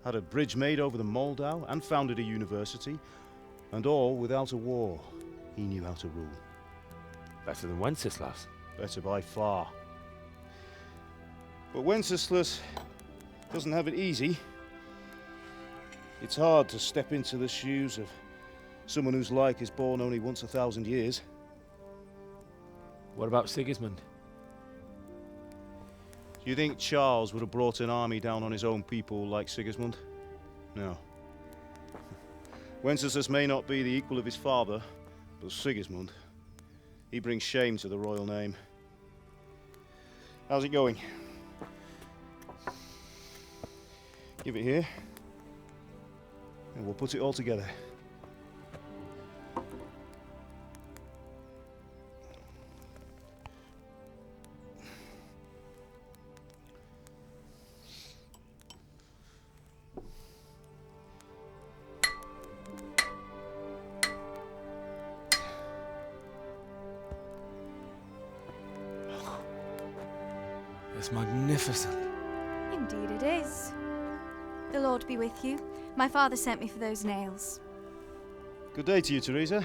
[SPEAKER 3] had a bridge made over the Moldau, and founded a university, and all without a war. He knew how to rule.
[SPEAKER 1] Better than Wenceslas.
[SPEAKER 3] Better by far. But Wenceslas doesn't have it easy. It's hard to step into the shoes of someone whose like is born only once 1,000 years.
[SPEAKER 1] What about Sigismund?
[SPEAKER 3] Do you think Charles would have brought an army down on his own people like Sigismund? No. Wenceslas may not be the equal of his father, but Sigismund, he brings shame to the royal name. How's it going? Give it here. And we'll put it all together.
[SPEAKER 1] It's magnificent.
[SPEAKER 9] Indeed it is. The Lord be with you. My father sent me for those nails.
[SPEAKER 3] Good day to you, Teresa.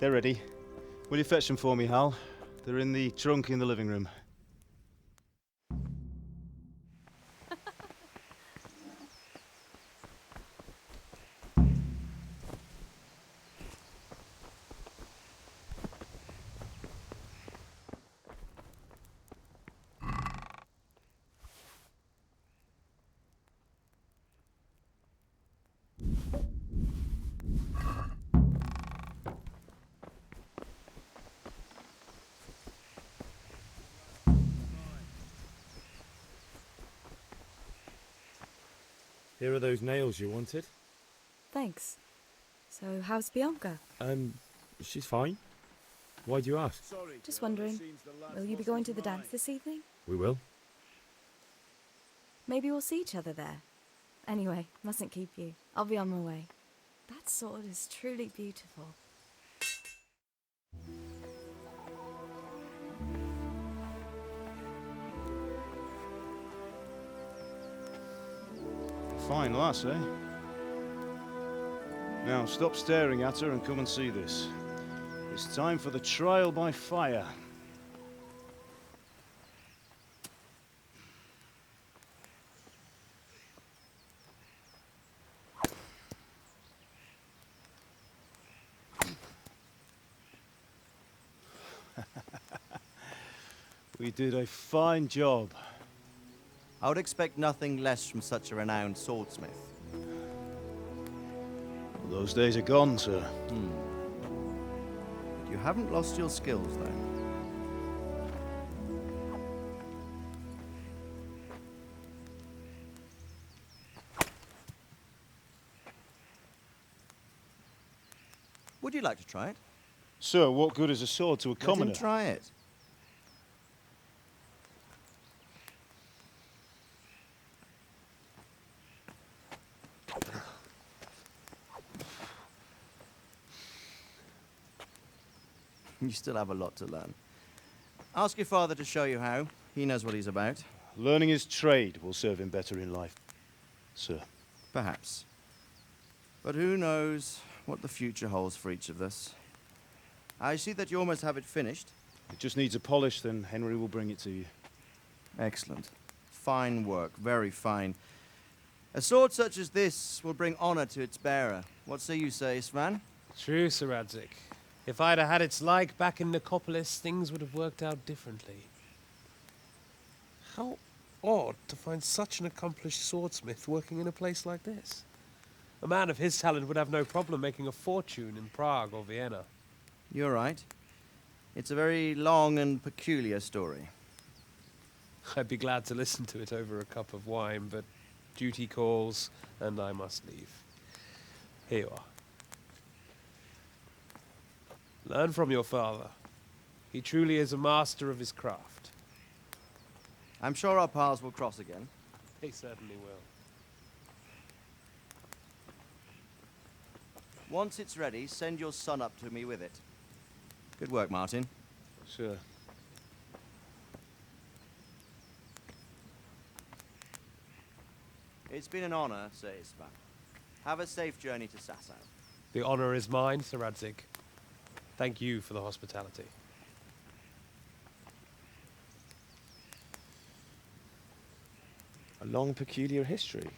[SPEAKER 3] They're ready. Will you fetch them for me, Hal? They're in the trunk in the living room.
[SPEAKER 1] Here are those nails you wanted.
[SPEAKER 12] Thanks. So, how's Bianca?
[SPEAKER 1] She's fine. Why do you ask?
[SPEAKER 12] Just wondering, will you be going to the dance this evening?
[SPEAKER 1] We will.
[SPEAKER 12] Maybe we'll see each other there. Anyway, mustn't keep you. I'll be on my way. That sword is truly beautiful.
[SPEAKER 3] Fine lass, eh? Now, stop staring at her and come and see this. It's time for the trial by fire. We did a fine job.
[SPEAKER 23] I would expect nothing less from such a renowned swordsmith.
[SPEAKER 3] Those days are gone, sir.
[SPEAKER 23] You haven't lost your skills, though. Would you like to try it?
[SPEAKER 3] Sir, what good is a sword to a commoner?
[SPEAKER 23] Let him try it. You still have a lot to learn. Ask your father to show you how. He knows what he's about.
[SPEAKER 3] Learning his trade will serve him better in life, sir.
[SPEAKER 23] Perhaps. But who knows what the future holds for each of us. I see that you almost have it finished.
[SPEAKER 3] It just needs a polish, then Henry will bring it to you.
[SPEAKER 23] Excellent. Fine work, very fine. A sword such as this will bring honor to its bearer. What say you, Svan?
[SPEAKER 14] True, Sir Radzik. If I'd have had its like back in Nicopolis, things would have worked out differently. How odd to find such an accomplished swordsmith working in a place like this. A man of his talent would have no problem making a fortune in Prague or Vienna.
[SPEAKER 23] You're right. It's a very long and peculiar story.
[SPEAKER 14] I'd be glad to listen to it over a cup of wine, but duty calls, and I must leave. Here you are. Learn from your father. He truly is a master of his craft.
[SPEAKER 23] I'm sure our paths will cross again.
[SPEAKER 14] They certainly will.
[SPEAKER 23] Once it's ready, send your son up to me with it. Good work, Martin.
[SPEAKER 3] Sure.
[SPEAKER 23] It's been an honor, Sir Isvan. Have a safe journey to Sasau.
[SPEAKER 14] The honor is mine, Sir Radzik. Thank you for the hospitality.
[SPEAKER 1] A long, peculiar history.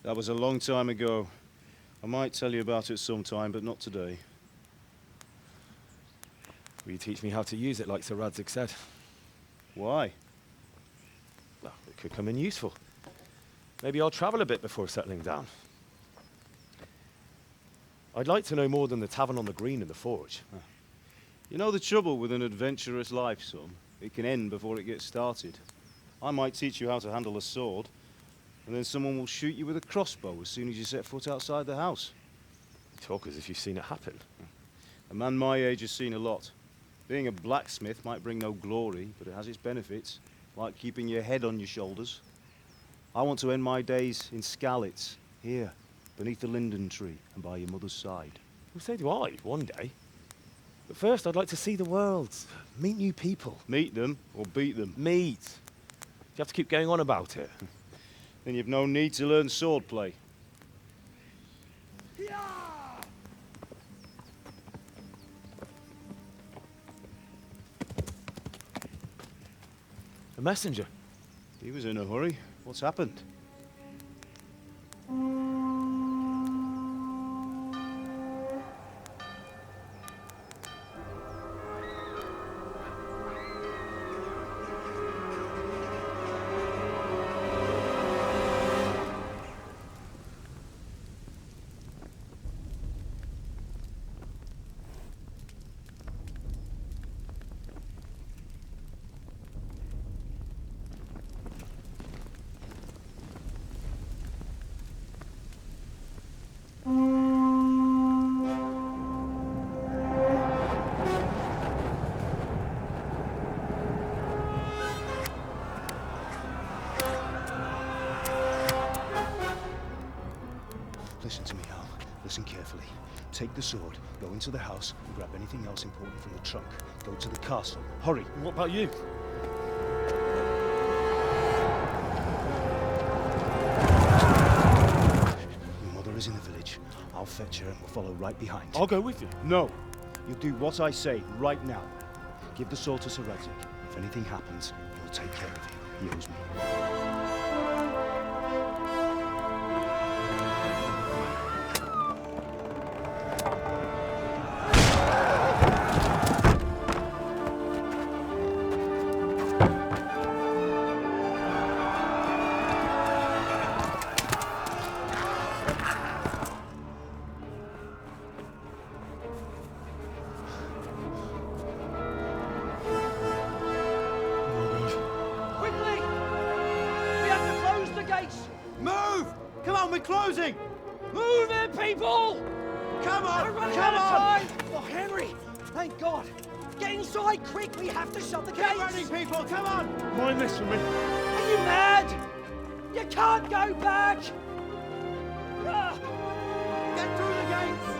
[SPEAKER 3] That was a long time ago. I might tell you about it sometime, but not today.
[SPEAKER 1] Will you teach me how to use it, like Sir Radzik said?
[SPEAKER 3] Why?
[SPEAKER 1] Well, it could come in useful. Maybe I'll travel a bit before settling down. I'd like to know more than the tavern on the green and the forge.
[SPEAKER 3] You know the trouble with an adventurous life, son? It can end before it gets started. I might teach you how to handle a sword, And then someone will shoot you with a crossbow as soon as you set foot outside the house.
[SPEAKER 13] You talk as if you've seen it happen.
[SPEAKER 3] A man my age has seen a lot. Being a blacksmith might bring no glory, but it has its benefits, like keeping your head on your shoulders. I want to end my days in Skalitz, here, beneath the linden tree and by your mother's side.
[SPEAKER 13] Well, so do I, one day. But first, I'd like to see the world, meet new people.
[SPEAKER 3] Meet them or beat them?
[SPEAKER 13] Meet. You have to keep going on about it.
[SPEAKER 3] Then you've no need to learn swordplay.
[SPEAKER 13] A messenger.
[SPEAKER 3] He was in a hurry. What's happened? Listen to me, Hal. Listen carefully. Take the sword, go into the house, and grab anything else important from the trunk. Go to the castle. Hurry.
[SPEAKER 13] What about you?
[SPEAKER 3] Your mother is in the village. I'll fetch her and we'll follow right behind.
[SPEAKER 13] I'll go with you.
[SPEAKER 3] No. You'll do what I say right now. Give the sword to Sir Radzik. If anything happens, he'll take care of you. He owes me.
[SPEAKER 7] Quickly! We have to close the gates!
[SPEAKER 16] Move! Come on, we're closing!
[SPEAKER 7] Move it, people!
[SPEAKER 16] Come on!
[SPEAKER 7] We're running
[SPEAKER 16] Come
[SPEAKER 7] out of
[SPEAKER 16] on!
[SPEAKER 7] time! Oh, Henry! Thank God! Get inside, quick! We have to shut the gates!
[SPEAKER 16] Get running, people! Come on!
[SPEAKER 13] Mind this for me.
[SPEAKER 7] Are you mad? You can't go back! Ah.
[SPEAKER 16] Get through the gates!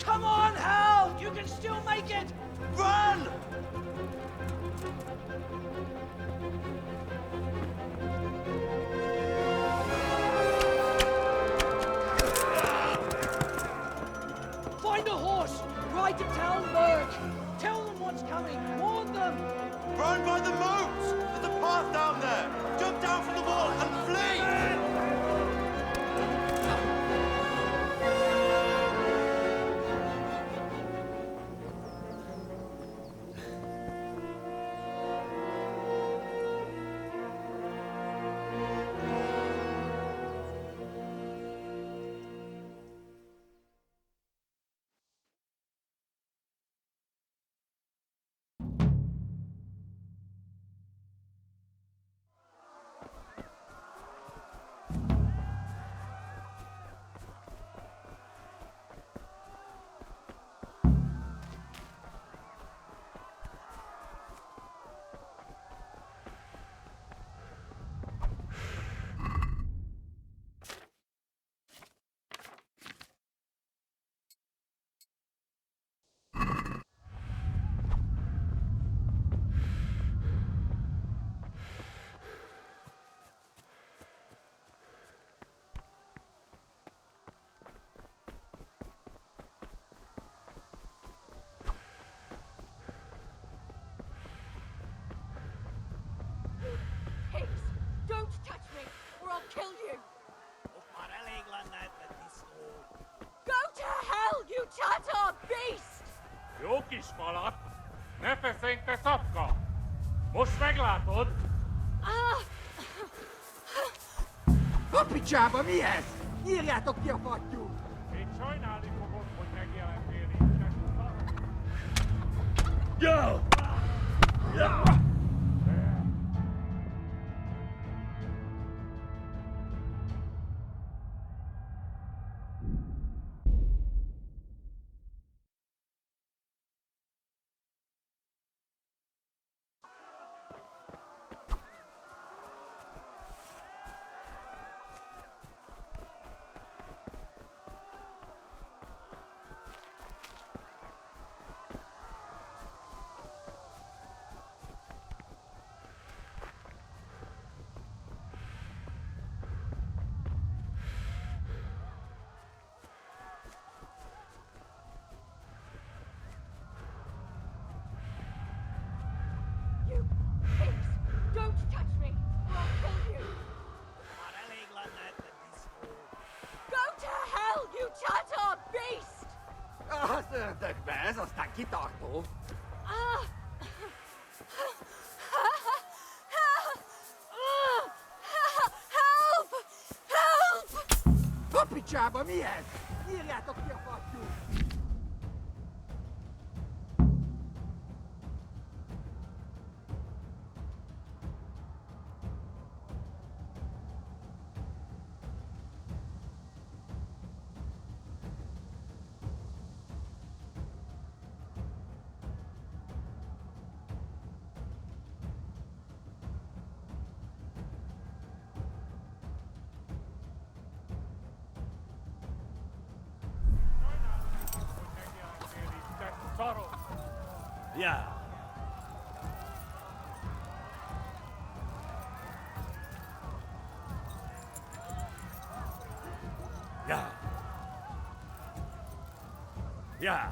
[SPEAKER 7] Come on, Hal! You can still make it!
[SPEAKER 16] Run!
[SPEAKER 7] Find a horse! Ride to Talmberg! Tell them what's coming! Warn them!
[SPEAKER 16] Run by the moat! There's a path down there! Jump down from the wall and flee!
[SPEAKER 18] chattar beast!
[SPEAKER 5] Jó kis falat! Ne feszénj, te szapka! Most meglátod!
[SPEAKER 19] A picsába, mi ez? Nyírjátok ki a fattyút!
[SPEAKER 5] Még sajnálni fogod, hogy megjelentél itt, te szar!
[SPEAKER 19] Go!
[SPEAKER 18] You pigs! Don't touch me, or I'll kill you! Go to hell, you chattar beast!
[SPEAKER 19] Az ördögbe, ez aztán kitartó.
[SPEAKER 18] Help! Help!
[SPEAKER 19] A picsába, mi ez? Nyírjátok ki a fattyút!
[SPEAKER 5] Yeah. Yeah. Yeah.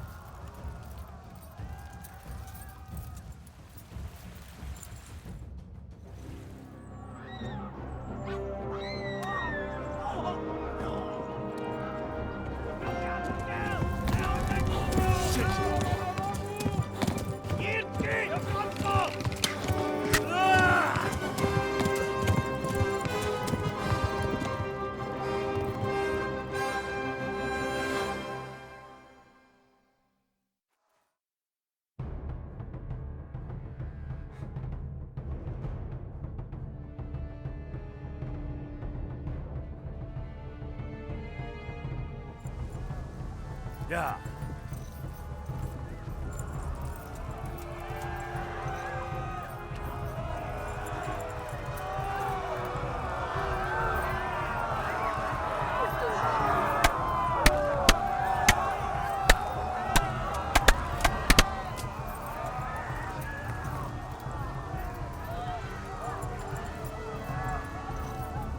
[SPEAKER 5] Yeah.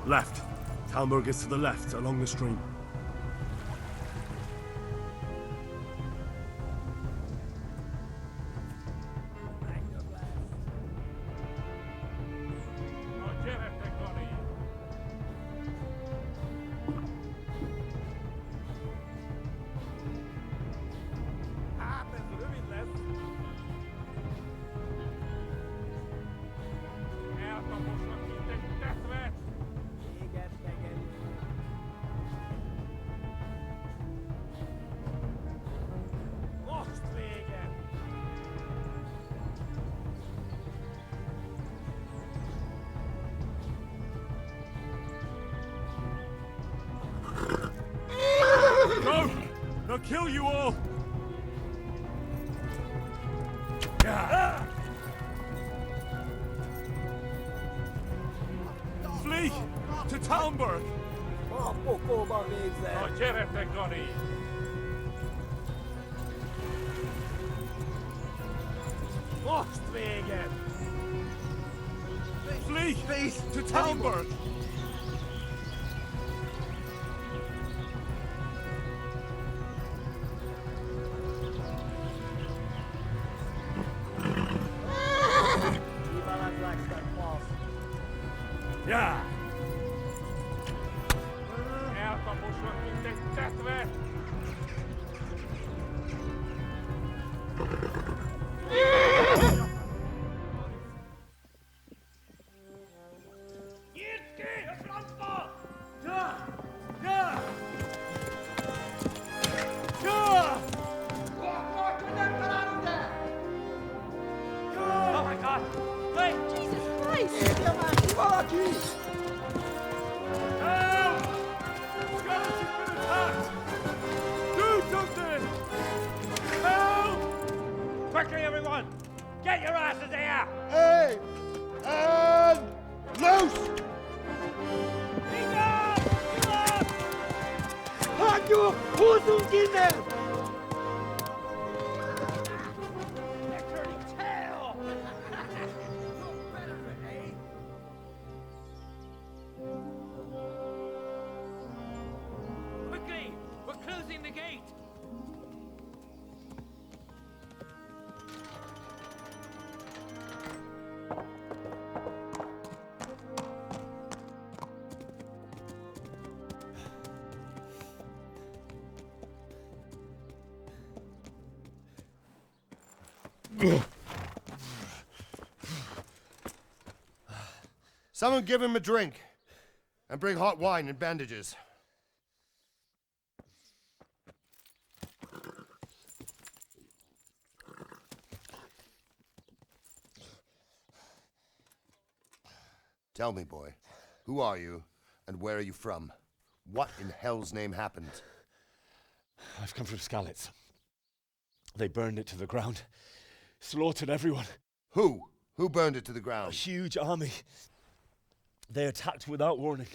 [SPEAKER 8] Left. Talmberg is to the left, along the stream.
[SPEAKER 5] Go! They'll kill you all! Yeah. Flee! To Talmberg! No, gyertek, Gani!
[SPEAKER 19] Most vége!
[SPEAKER 5] Flee! To Talmberg! Yeah! Eltaposod, mint egy tetve!
[SPEAKER 7] Guys!
[SPEAKER 5] Do something! Help! Quickly, everyone! Get your asses here!
[SPEAKER 8] Hey! And loose!
[SPEAKER 7] Hanyo! Huzungine! They're turning tail! Quickly! We're closing the gate!
[SPEAKER 8] Someone give him a drink. And bring hot wine and bandages. Tell me, boy, who are you and where are you from? What in hell's name happened?
[SPEAKER 1] I've come from Skalitz. They burned it to the ground. Slaughtered everyone.
[SPEAKER 8] Who? Who burned it to the ground?
[SPEAKER 1] A huge army. They attacked without warning.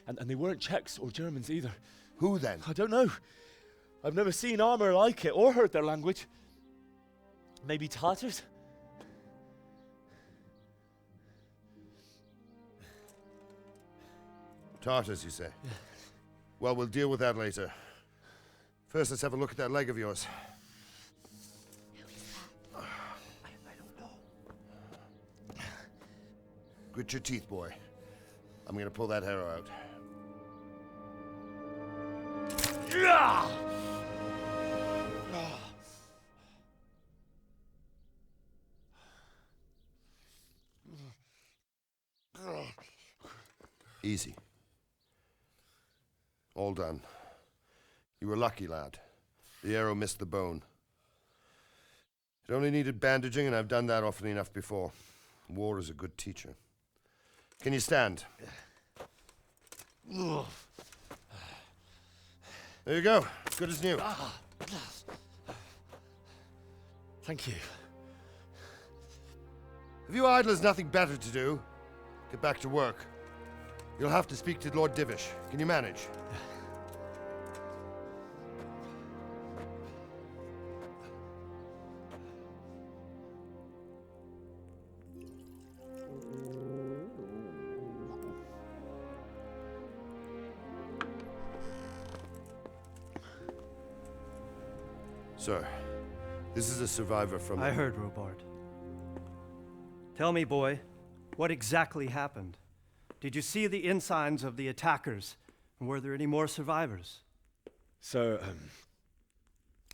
[SPEAKER 1] And they weren't Czechs or Germans either.
[SPEAKER 8] Who then?
[SPEAKER 1] I don't know. I've never seen armor like it or heard their language. Maybe Tatars?
[SPEAKER 8] Tartars, you say? Yeah. Well, we'll deal with that later. First, let's have a look at that leg of yours.
[SPEAKER 7] I don't know.
[SPEAKER 8] Grit your teeth, boy. I'm gonna pull that arrow out. Easy. All done. You were lucky, lad. The arrow missed the bone. It only needed bandaging, and I've done that often enough before. War is a good teacher. Can you stand? There you go. Good as new.
[SPEAKER 1] Thank you.
[SPEAKER 8] Have you idlers nothing better to do? Get back to work. You'll have to speak to Lord Divish. Can you manage? Sir, this is a survivor from...
[SPEAKER 6] I heard, Robard. Tell me, boy, what exactly happened? Did you see the ensigns of the attackers? And were there any more survivors?
[SPEAKER 1] So,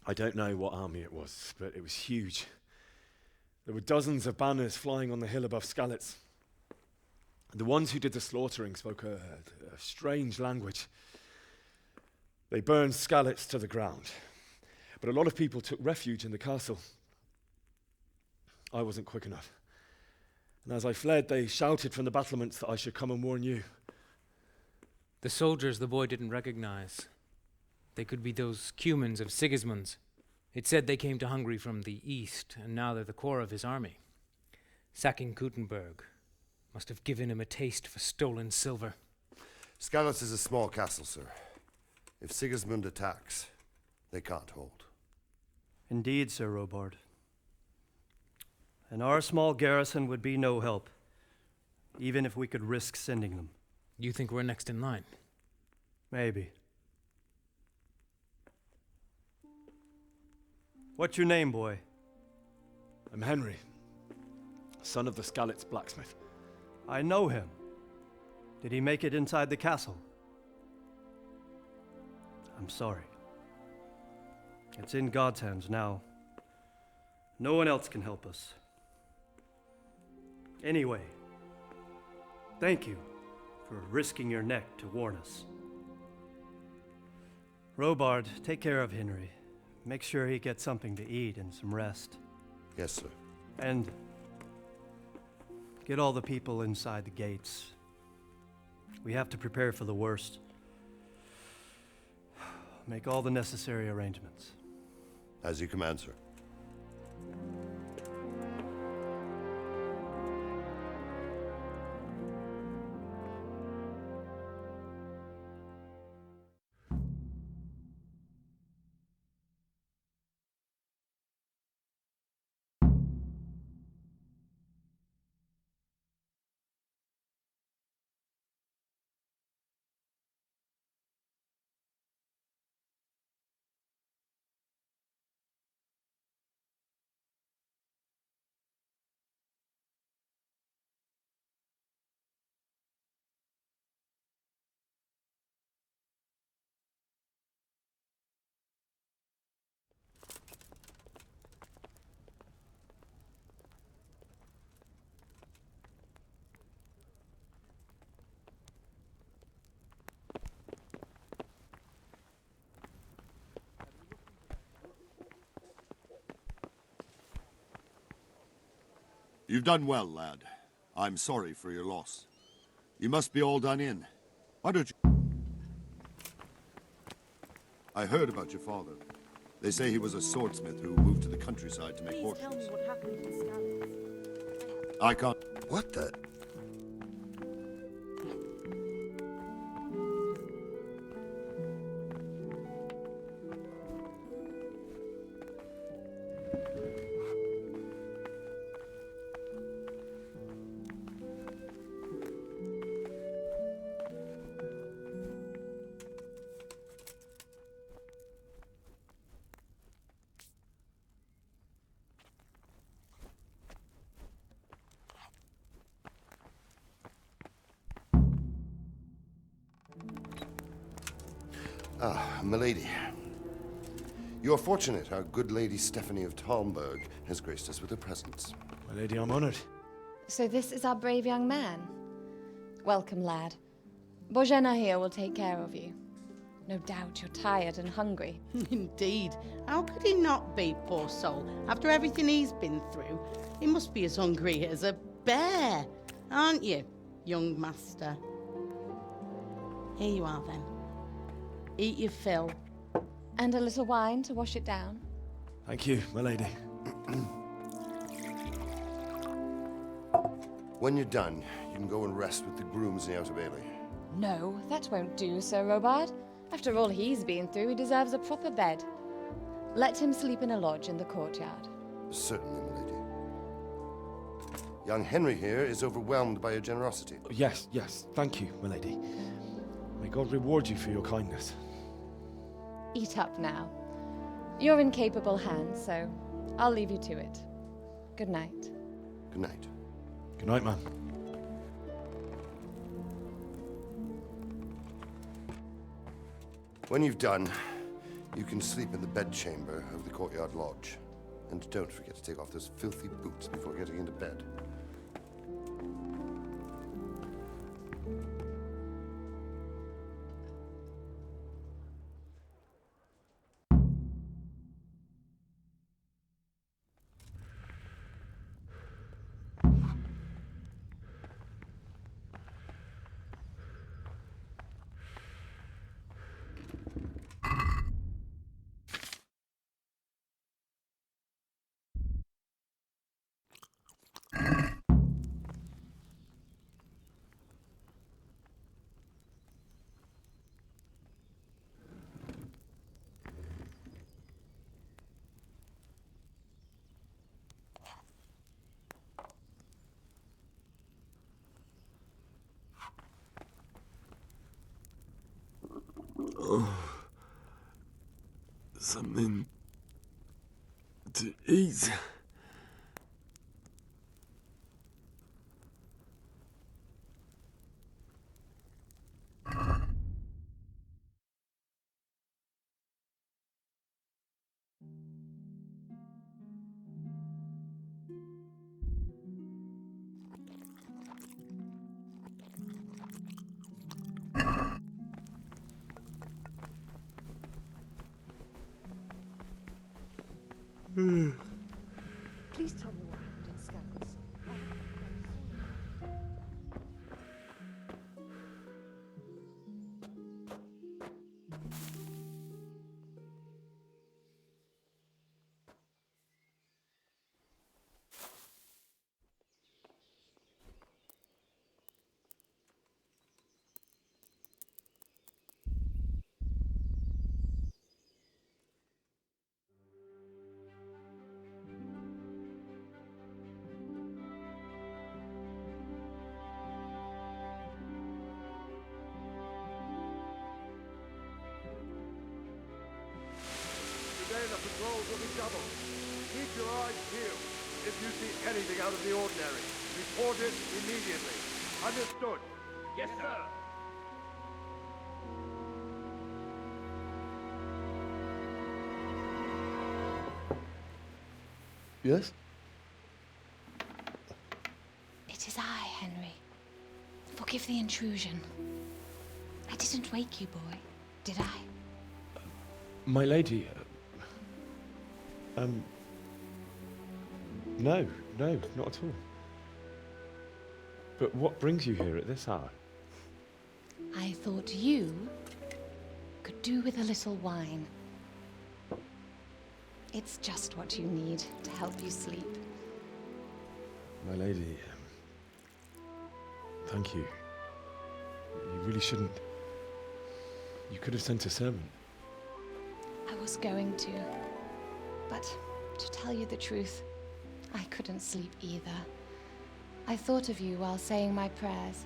[SPEAKER 1] I don't know what army it was, but it was huge. There were dozens of banners flying on the hill above Skalitz. The ones who did the slaughtering spoke a strange language. They burned Skalitz to the ground. But a lot of people took refuge in the castle. I wasn't quick enough. And as I fled, they shouted from the battlements that I should come and warn you.
[SPEAKER 20] The soldiers the boy didn't recognize. They could be those Cumans of Sigismund's. It said they came to Hungary from the east, and now they're the core of his army. Sacking Gutenberg must have given him a taste for stolen silver.
[SPEAKER 8] Skalitz is a small castle, sir. If Sigismund attacks, they can't hold.
[SPEAKER 6] Indeed, Sir Robard. And our small garrison would be no help, even if we could risk sending them.
[SPEAKER 20] You think we're next in line?
[SPEAKER 6] Maybe. What's your name, boy?
[SPEAKER 1] I'm Henry, son of the Skalitz blacksmith.
[SPEAKER 6] I know him. Did he make it inside the castle? I'm sorry. It's in God's hands now. No one else can help us. Anyway, thank you for risking your neck to warn us. Robard, take care of Henry. Make sure he gets something to eat and some rest.
[SPEAKER 8] Yes, sir.
[SPEAKER 6] And Get all the people inside the gates. We have to prepare for the worst. Make all the necessary arrangements.
[SPEAKER 8] As you command, sir.
[SPEAKER 2] You've done well, lad. I'm sorry for your loss. You must be all done in. Why don't you... I heard about your father. They say he was a swordsmith who moved to the countryside to make
[SPEAKER 18] Please
[SPEAKER 2] horseshoes.
[SPEAKER 18] tell me what happened to the scallops.
[SPEAKER 2] I can't... What the... Ah, milady. You are fortunate our good lady Stephanie of Talmberg has graced us with her presence.
[SPEAKER 1] My lady, I'm honored.
[SPEAKER 12] So this is our brave young man. Welcome, lad. Bojena here will take care of you. No doubt you're tired and hungry.
[SPEAKER 10] Indeed. How could he not be, poor soul? After everything he's been through, he must be as hungry as a bear, aren't you, young master? Here you are, then. Eat your fill.
[SPEAKER 12] And a little wine to wash it down.
[SPEAKER 1] Thank you, my lady.
[SPEAKER 8] When you're done, you can go and rest with the grooms in the Outer Bailey.
[SPEAKER 12] No, that won't do, Sir Robard. After all he's been through, he deserves a proper bed. Let him sleep in a lodge in the courtyard.
[SPEAKER 8] Certainly, milady. Young Henry here is overwhelmed by your generosity.
[SPEAKER 1] Yes, yes, thank you, my lady. May God reward you for your kindness.
[SPEAKER 12] Eat up now. You're in capable hands, so I'll leave you to it. Good night.
[SPEAKER 8] Good night.
[SPEAKER 1] Good night, man.
[SPEAKER 8] When you've done, you can sleep in the bedchamber of the courtyard lodge. And don't forget to take off those filthy boots before getting into bed.
[SPEAKER 2] Something to eat.
[SPEAKER 8] out of the ordinary. Report it immediately. Understood?
[SPEAKER 5] Yes, sir.
[SPEAKER 8] Yes?
[SPEAKER 12] It is I, Henry. Forgive the intrusion. I didn't wake you, boy, did I?
[SPEAKER 13] My lady, no, not at all. But what brings you here at this hour?
[SPEAKER 12] I thought you could do with a little wine. It's just what you need to help you sleep.
[SPEAKER 13] My lady, thank you. You really shouldn't. You could have sent a servant.
[SPEAKER 12] I was going to, but to tell you the truth, I couldn't sleep either. I thought of you while saying my prayers.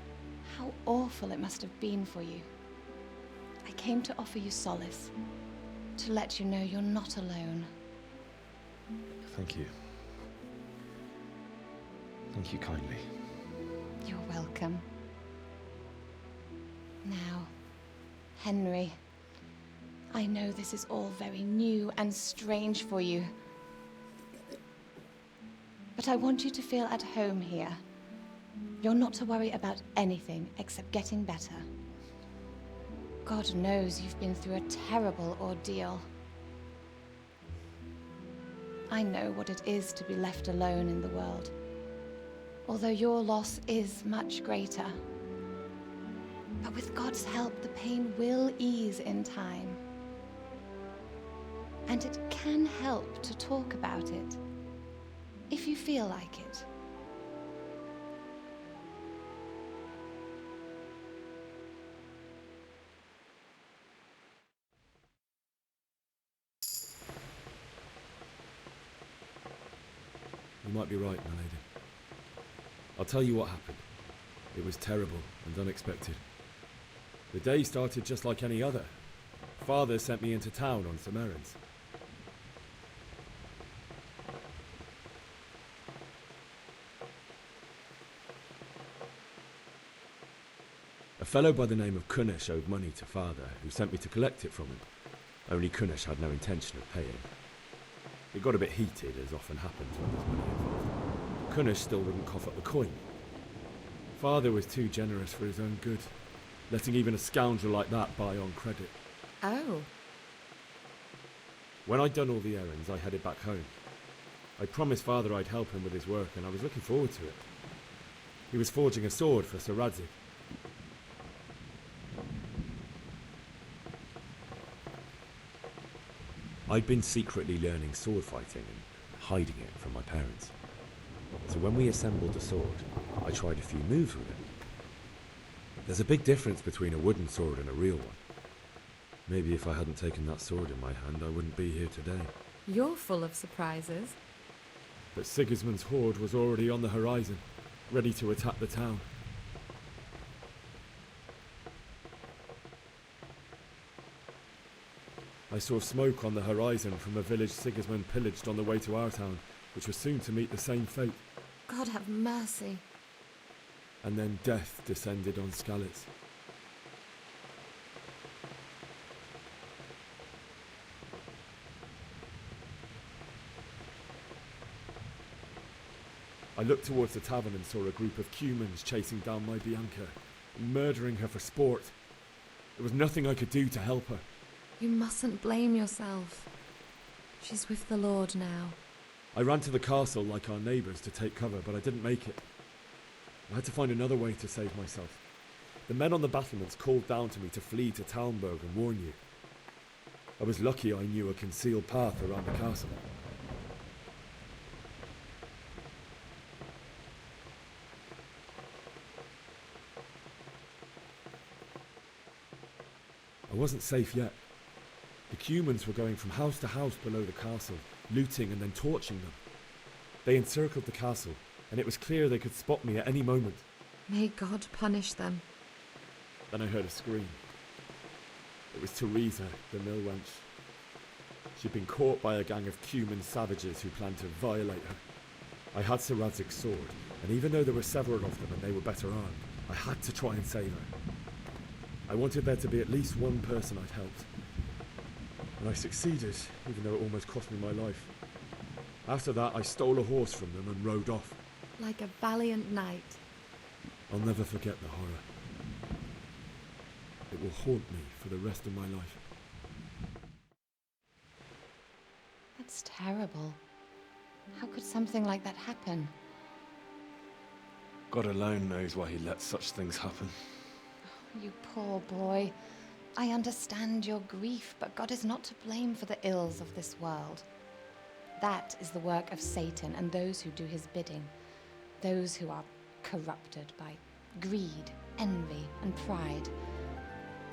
[SPEAKER 12] How awful it must have been for you. I came to offer you solace, to let you know you're not alone.
[SPEAKER 13] Thank you. Thank you kindly.
[SPEAKER 12] You're welcome. Now, Henry, I know this is all very new and strange for you, but I want you to feel at home here. You're not to worry about anything except getting better. God knows you've been through a terrible ordeal. I know what it is to be left alone in the world, although your loss is much greater. But with God's help, the pain will ease in time. And it can help to talk about it, if you feel like it.
[SPEAKER 1] You might be right, my lady. I'll tell you what happened. It was terrible and unexpected. The day started just like any other. Father sent me into town on some errands. A fellow by the name of Kunesh owed money to Father, who sent me to collect it from him. Only Kunesh had no intention of paying. It got a bit heated, as often happens when there's money involved. Kunesh still wouldn't cough up the coin. Father was too generous for his own good, letting even a scoundrel like that buy on credit.
[SPEAKER 12] Oh.
[SPEAKER 1] When I'd done all the errands, I headed back home. I promised Father I'd help him with his work, and I was looking forward to it. He was forging a sword for Sir Radzik. I'd been secretly learning sword fighting and hiding it from my parents. So when we assembled the sword, I tried a few moves with it. There's a big difference between a wooden sword and a real one. Maybe if I hadn't taken that sword in my hand, I wouldn't be here today.
[SPEAKER 12] You're full of surprises.
[SPEAKER 1] But Sigismund's horde was already on the horizon, ready to attack the town. I saw smoke on the horizon from a village Sigismund pillaged on the way to our town, which was soon to meet the same fate.
[SPEAKER 12] God have mercy.
[SPEAKER 1] And then death descended on Skalitz. I looked towards the tavern and saw a group of Cumans chasing down my Bianca, murdering her for sport. There was nothing I could do to help her.
[SPEAKER 12] You mustn't blame yourself. She's with the Lord now.
[SPEAKER 1] I ran to the castle like our neighbours to take cover, but I didn't make it. I had to find another way to save myself. The men on the battlements called down to me to flee to Talmberg and warn you. I was lucky I knew a concealed path around the castle. I wasn't safe yet. The Cumans were going from house to house below the castle, looting and then torching them. They encircled the castle, and it was clear they could spot me at any moment.
[SPEAKER 12] May God punish them.
[SPEAKER 1] Then I heard a scream. It was Teresa, the mill wench. She'd been caught by a gang of Cuman savages who planned to violate her. I had Sir Radzig's sword, and even though there were several of them and they were better armed, I had to try and save her. I wanted there to be at least one person I'd helped. And I succeeded, even though it almost cost me my life. After that, I stole a horse from them and rode off.
[SPEAKER 4] Like a valiant knight.
[SPEAKER 1] I'll never forget the horror. It will haunt me for the rest of my life.
[SPEAKER 12] That's terrible. How could something like that happen?
[SPEAKER 13] God alone knows why he lets such things happen.
[SPEAKER 12] You poor boy. I understand your grief, but God is not to blame for the ills of this world. That is the work of Satan and those who do his bidding. Those who are corrupted by greed, envy, and pride.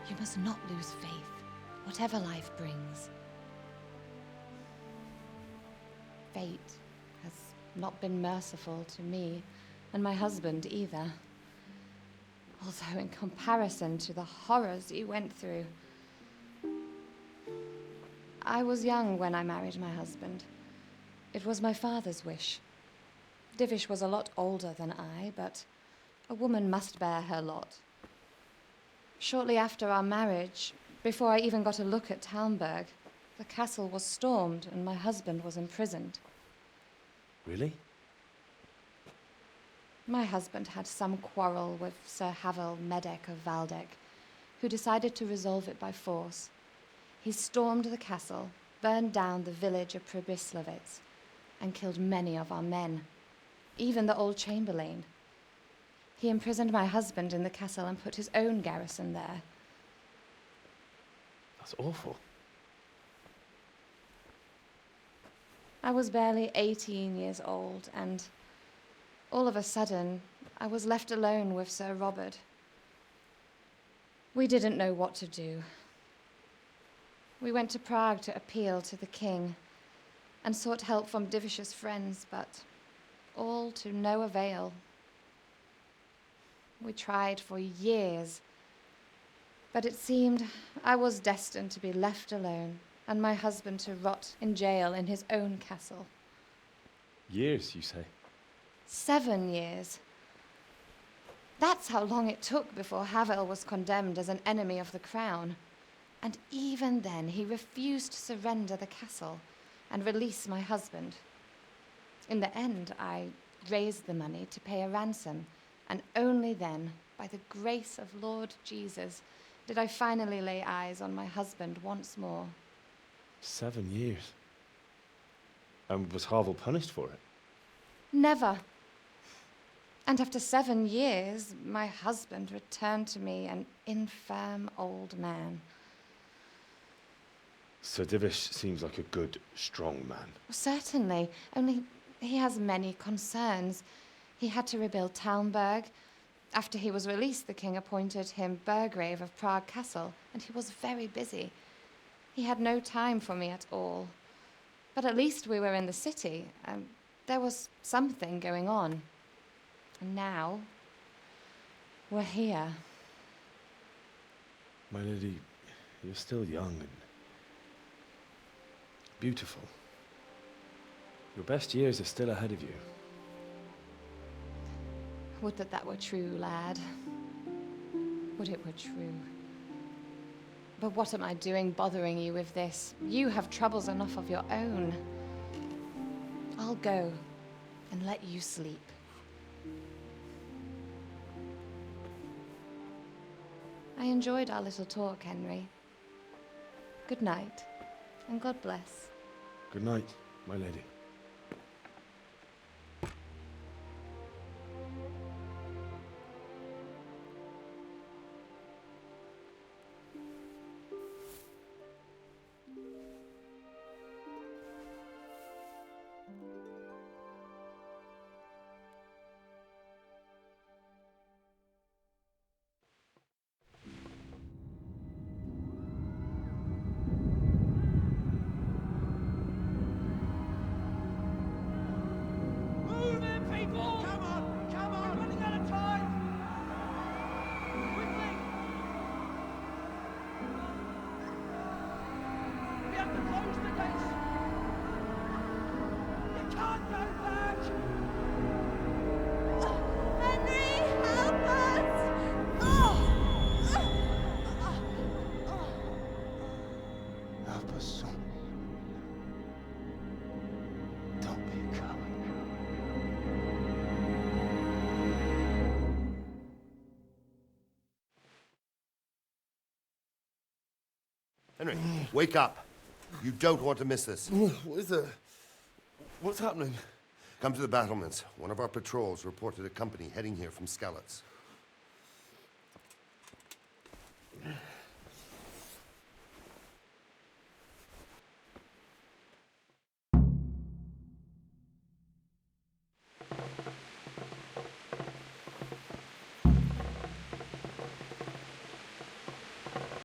[SPEAKER 12] You must not lose faith, whatever life brings. Fate has not been merciful to me, and my husband either. Although in comparison to the horrors you went through. I was young when I married my husband. It was my father's wish. Divish was a lot older than I, but a woman must bear her lot. Shortly after our marriage, before I even got a look at Talmberg, the castle was stormed and my husband was imprisoned.
[SPEAKER 13] Really?
[SPEAKER 12] My husband had some quarrel with Sir Havel Medek of Valdek, who decided to resolve it by force. He stormed the castle, burned down the village of Pribyslavitz, and killed many of our men, even the old chamberlain. He imprisoned my husband in the castle and put his own garrison there.
[SPEAKER 13] That's awful.
[SPEAKER 12] I was barely 18 years old, and all of a sudden, I was left alone with Sir Robert. We didn't know what to do. We went to Prague to appeal to the king and sought help from Divish's friends, but all to no avail. We tried for years, but it seemed I was destined to be left alone and my husband to rot in jail in his own castle.
[SPEAKER 13] Years, you say?
[SPEAKER 12] 7 years. That's how long it took before Havel was condemned as an enemy of the crown. And even then, he refused to surrender the castle and release my husband. In the end, I raised the money to pay a ransom, and only then, by the grace of Lord Jesus, did I finally lay eyes on my husband once more.
[SPEAKER 13] 7 years? And was Havel punished for it?
[SPEAKER 12] Never. And after 7 years, my husband returned to me an infirm old man.
[SPEAKER 13] Sir Divish seems like a good, strong man.
[SPEAKER 12] Certainly, only he has many concerns. He had to rebuild Talmberg. After he was released, the king appointed him Burgrave of Prague Castle, and he was very busy. He had no time for me at all. But at least we were in the city, and there was something going on. And now, we're here.
[SPEAKER 13] My lady, you're still young and beautiful. Your best years are still ahead of you.
[SPEAKER 12] Would that that were true, lad. Would it were true. But what am I doing bothering you with this? You have troubles enough of your own. I'll go and let you sleep. I enjoyed our little talk, Henry. Good night, and God bless.
[SPEAKER 13] Good night, my lady.
[SPEAKER 8] Henry, wake up. You don't want to miss this.
[SPEAKER 11] What is it? What's happening?
[SPEAKER 8] Come to the battlements. One of our patrols reported a company heading here from Skalitz.